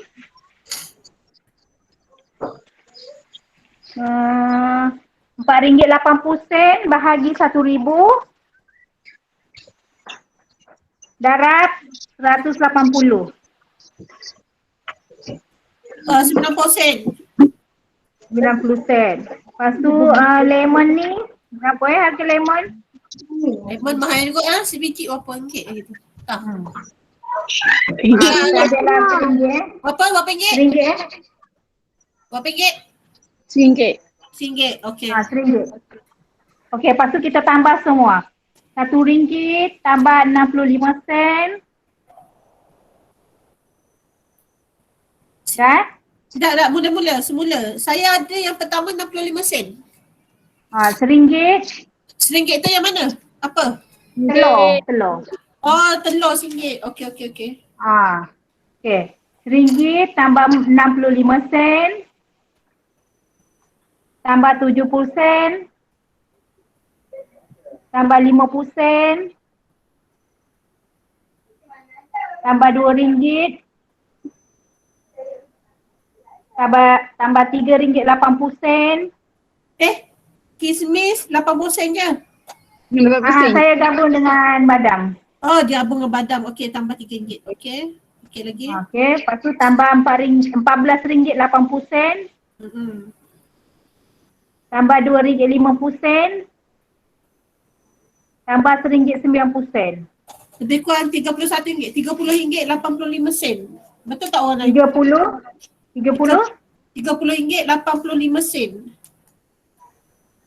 RM4.80 bahagi 1,000 darab 180. 90 sen. 90 sen. Lepas tu lemon ni berapa harga lemon? Lemon mahal juga lah, sebiji berapa ringgit gitu. Tak. Ada lah RM1. Berapa ringgit? RM1. Berapa ringgit? RM1. RM1. Okey. RM1. Okey, lepas tu kita tambah semua. RM1 tambah 65 sen. Dah? Tak, mula-mula, semula. Saya ada yang pertama 65 sen. RM1. RM1 tu yang mana? Apa? Telur. Oh, telur RM1. Okey. Okey. RM1 tambah 65 sen. Tambah 70 sen. Tambah 50 sen. Tambah RM2. Tambah RM3.80. Kismis 80 sen je. Saya gabung dengan badam. Oh, dia abang dengan badam. Okey, tambah RM3. Okey. Okey lagi. Okey, lepas tu tambah RM14.80. Tambah RM2.50. Tambah RM1.90. Lebih kurang RM31. RM30.85. Betul tak orang lain? 30? RM30.85.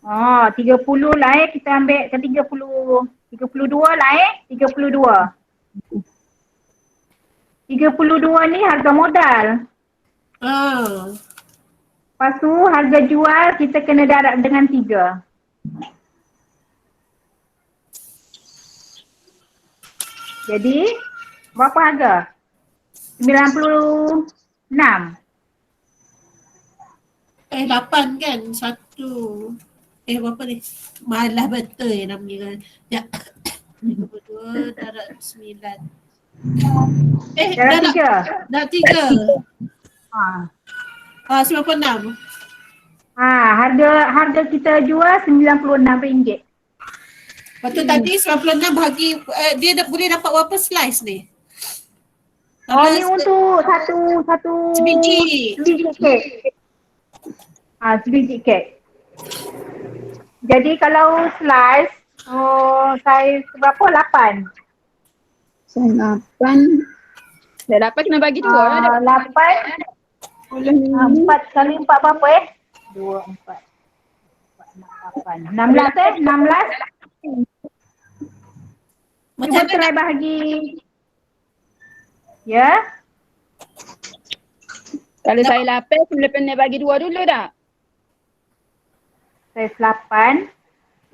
Oh, 30 lah kita ambil ke 32 lah 32. 32 ni harga modal. Lepas tu harga jual kita kena darab dengan 3. Jadi berapa harga? 96. 8 kan? 1. Berapa ni? Malah betul ya namanya kan. Ya. 22 darab 9. Darab 3. Darab 3. 96. Harga kita jual RM96. Lepas tu tadi 96 bahagi, dia boleh dapat berapa slice ni? Ni untuk satu sebiji kek. Sebiji kek. Jadi kalau slice, saiz berapa? 8. Saya 8 kena bagi 2 lah. 8. 4 kali 4 berapa 2, 4. 8. 16 Macam Cuba try bahagi. Ya? Kalau saya 8, kena bagi 2 dulu tak? Saiz 8.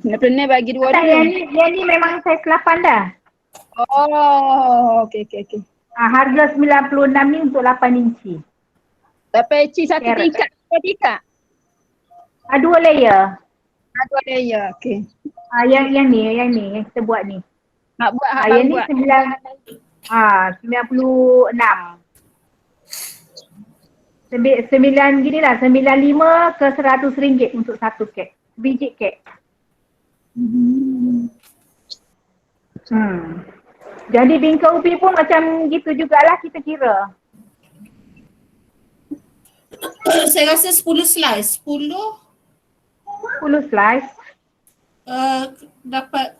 Kena bagi 2 Tak, dulu. yang ni memang saiz 8 dah. Oh, okey. Harga 96 ni untuk 8 inci. Dapat inci satu Carrot. tingkat, 2 tingkat. 2 layer. 2 layer, okey. Yang ni yang kita buat ni. Nak buat Yang ni buat. 96. 9 gini lah, 95 ke RM100 untuk satu kek. Biji kek. Jadi bingkai ubi pun macam gitu jugalah kita kira. saya rasa 10 slice. 10 slice. Dapat.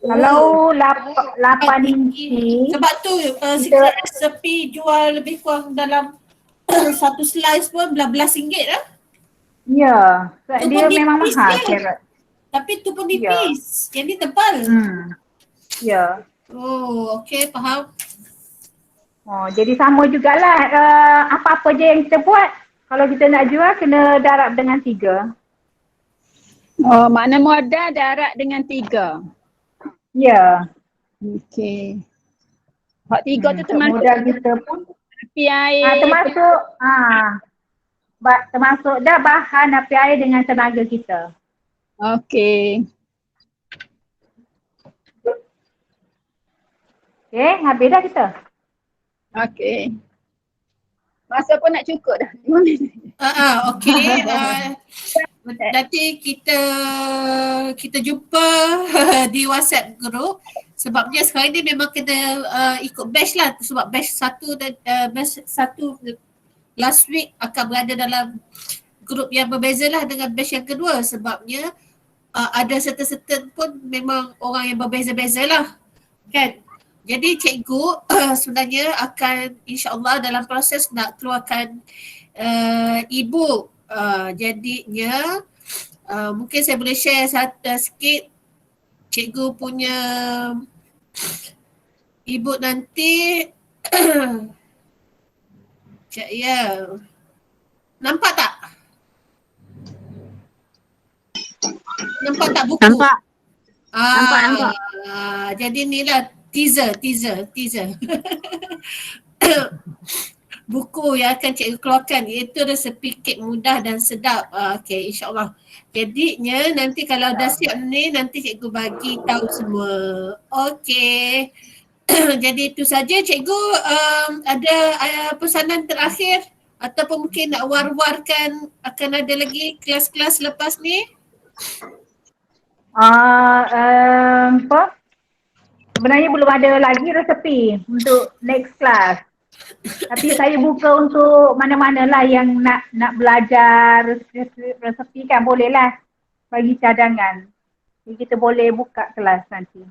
Kalau 8 inci. Sebab tu resepi jual lebih kurang dalam satu slice pun belas ringgit lah. Ya, Tu dia pun memang nipis mahal je. carrot. Tapi tu pun nipis. Yang ni tebal. Ya. Oh, okey, faham. Jadi sama jugalah apa-apa je yang kita buat. Kalau kita nak jual kena darab dengan 3. Oh, makna modal darab dengan 3. Ya. Okey. Hak 3 tu termasuk modal kita pun api air. Termasuk dah bahan api air dengan tenaga kita. Okey. Okey, habis dah kita. Okey. Masa pun nak cukup dah. 5 minit. Okey. nanti kita jumpa di WhatsApp group. Sebabnya sekarang ni memang kena ikut batch lah, sebab batch satu dan batch satu last week akan berada dalam grup yang berbeza lah dengan batch yang kedua. Sebabnya ada certain pun memang orang yang berbeza-beza lah kan. Jadi cikgu sebenarnya akan insyaAllah dalam proses nak keluarkan e-book. Jadinya mungkin saya boleh share sikit cikgu punya e-book nanti. Sekejap ya. Nampak tak? Nampak tak buku? Nampak. Nampak. Jadi inilah teaser. Buku yang akan cikgu keluarkan iaitu resepi kek mudah dan sedap. Okey, insyaAllah. Jadinya nanti kalau dah siap ni nanti cikgu bagi tahu semua. Okey. Jadi itu saja cikgu. Ada pesanan terakhir ataupun mungkin nak war-warkan akan ada lagi kelas-kelas lepas ni? Apa? Sebenarnya belum ada lagi resepi untuk next class. Tapi saya buka untuk mana-mana lah yang nak belajar resepi kan, boleh lah bagi cadangan. Jadi kita boleh buka kelas nanti.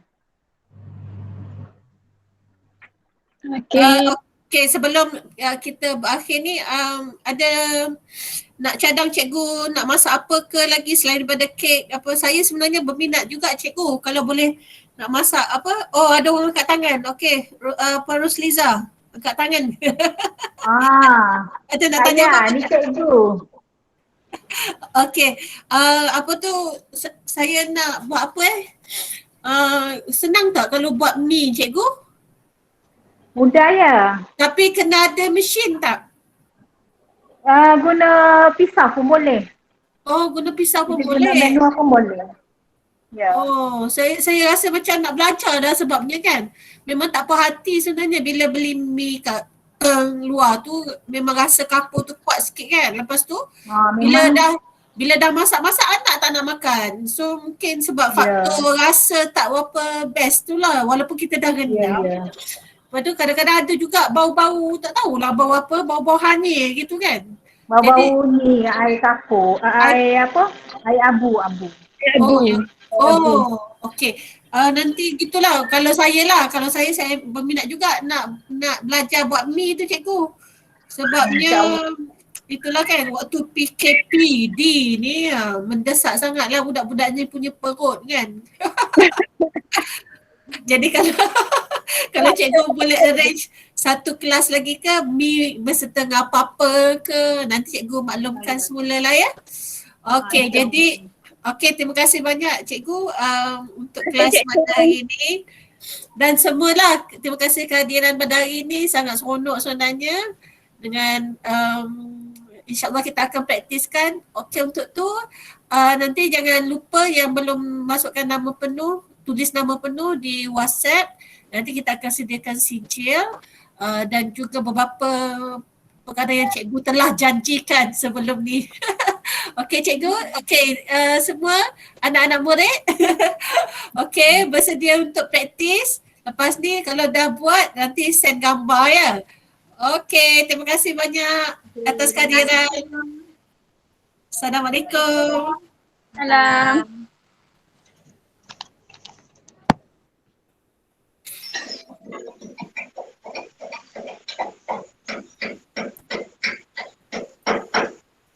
Okey, sebelum kita berakhir ni ada nak cadang cikgu nak masak apa ke lagi selain daripada kek apa. Saya sebenarnya berminat juga cikgu kalau boleh nak masak apa. Oh, ada orang angkat tangan. Okey, Rusliza angkat tangan. Ada nak tanya apa? Ni cikgu. Okey, apa tu saya nak buat apa senang tak kalau buat mi cikgu? Mudah ya. Tapi kena ada mesin tak? Guna pisau pun boleh. Oh, guna pisau pun Guna boleh. manual pun boleh. Ya. Oh, saya rasa macam nak belajar dah sebabnya kan. Memang tak puas hati sebenarnya bila beli mi kat luar tu memang rasa kapur tu kuat sikit kan. Lepas tu bila dah masak-masak anak tak nak makan. So mungkin sebab faktor rasa tak berapa best tu lah walaupun kita dah rendam. Lepas tu kadang-kadang ada juga bau-bau, tak tahulah bau apa, bau-bau hanyir gitu kan. Bau-bau ni air kapur, air apa? Air abu. Okey. Nanti gitulah kalau saya berminat juga nak belajar buat mi tu cikgu. Sebabnya itulah kan waktu PKPD ni mendesak sangatlah budak-budaknya punya perut kan. Jadi kalau cikgu boleh arrange satu kelas lagi ke mi berserta dengan apa-apa ke nanti cikgu maklumkan semula lah ya. Okey, jadi terima kasih banyak cikgu untuk kelas pada hari ini. Dan semualah terima kasih kehadiran pada hari ini, sangat seronok sebenarnya dengan InsyaAllah kita akan praktiskan. Okey, untuk tu nanti jangan lupa yang belum masukkan nama penuh, tulis nama penuh di WhatsApp. Nanti kita akan sediakan sijil dan juga beberapa perkara yang cikgu telah janjikan sebelum ni. Okey cikgu, okey semua anak-anak murid okey bersedia untuk praktis. Lepas ni kalau dah buat nanti send gambar ya. Okey, terima kasih banyak atas kehadiran. Assalamualaikum. Salam.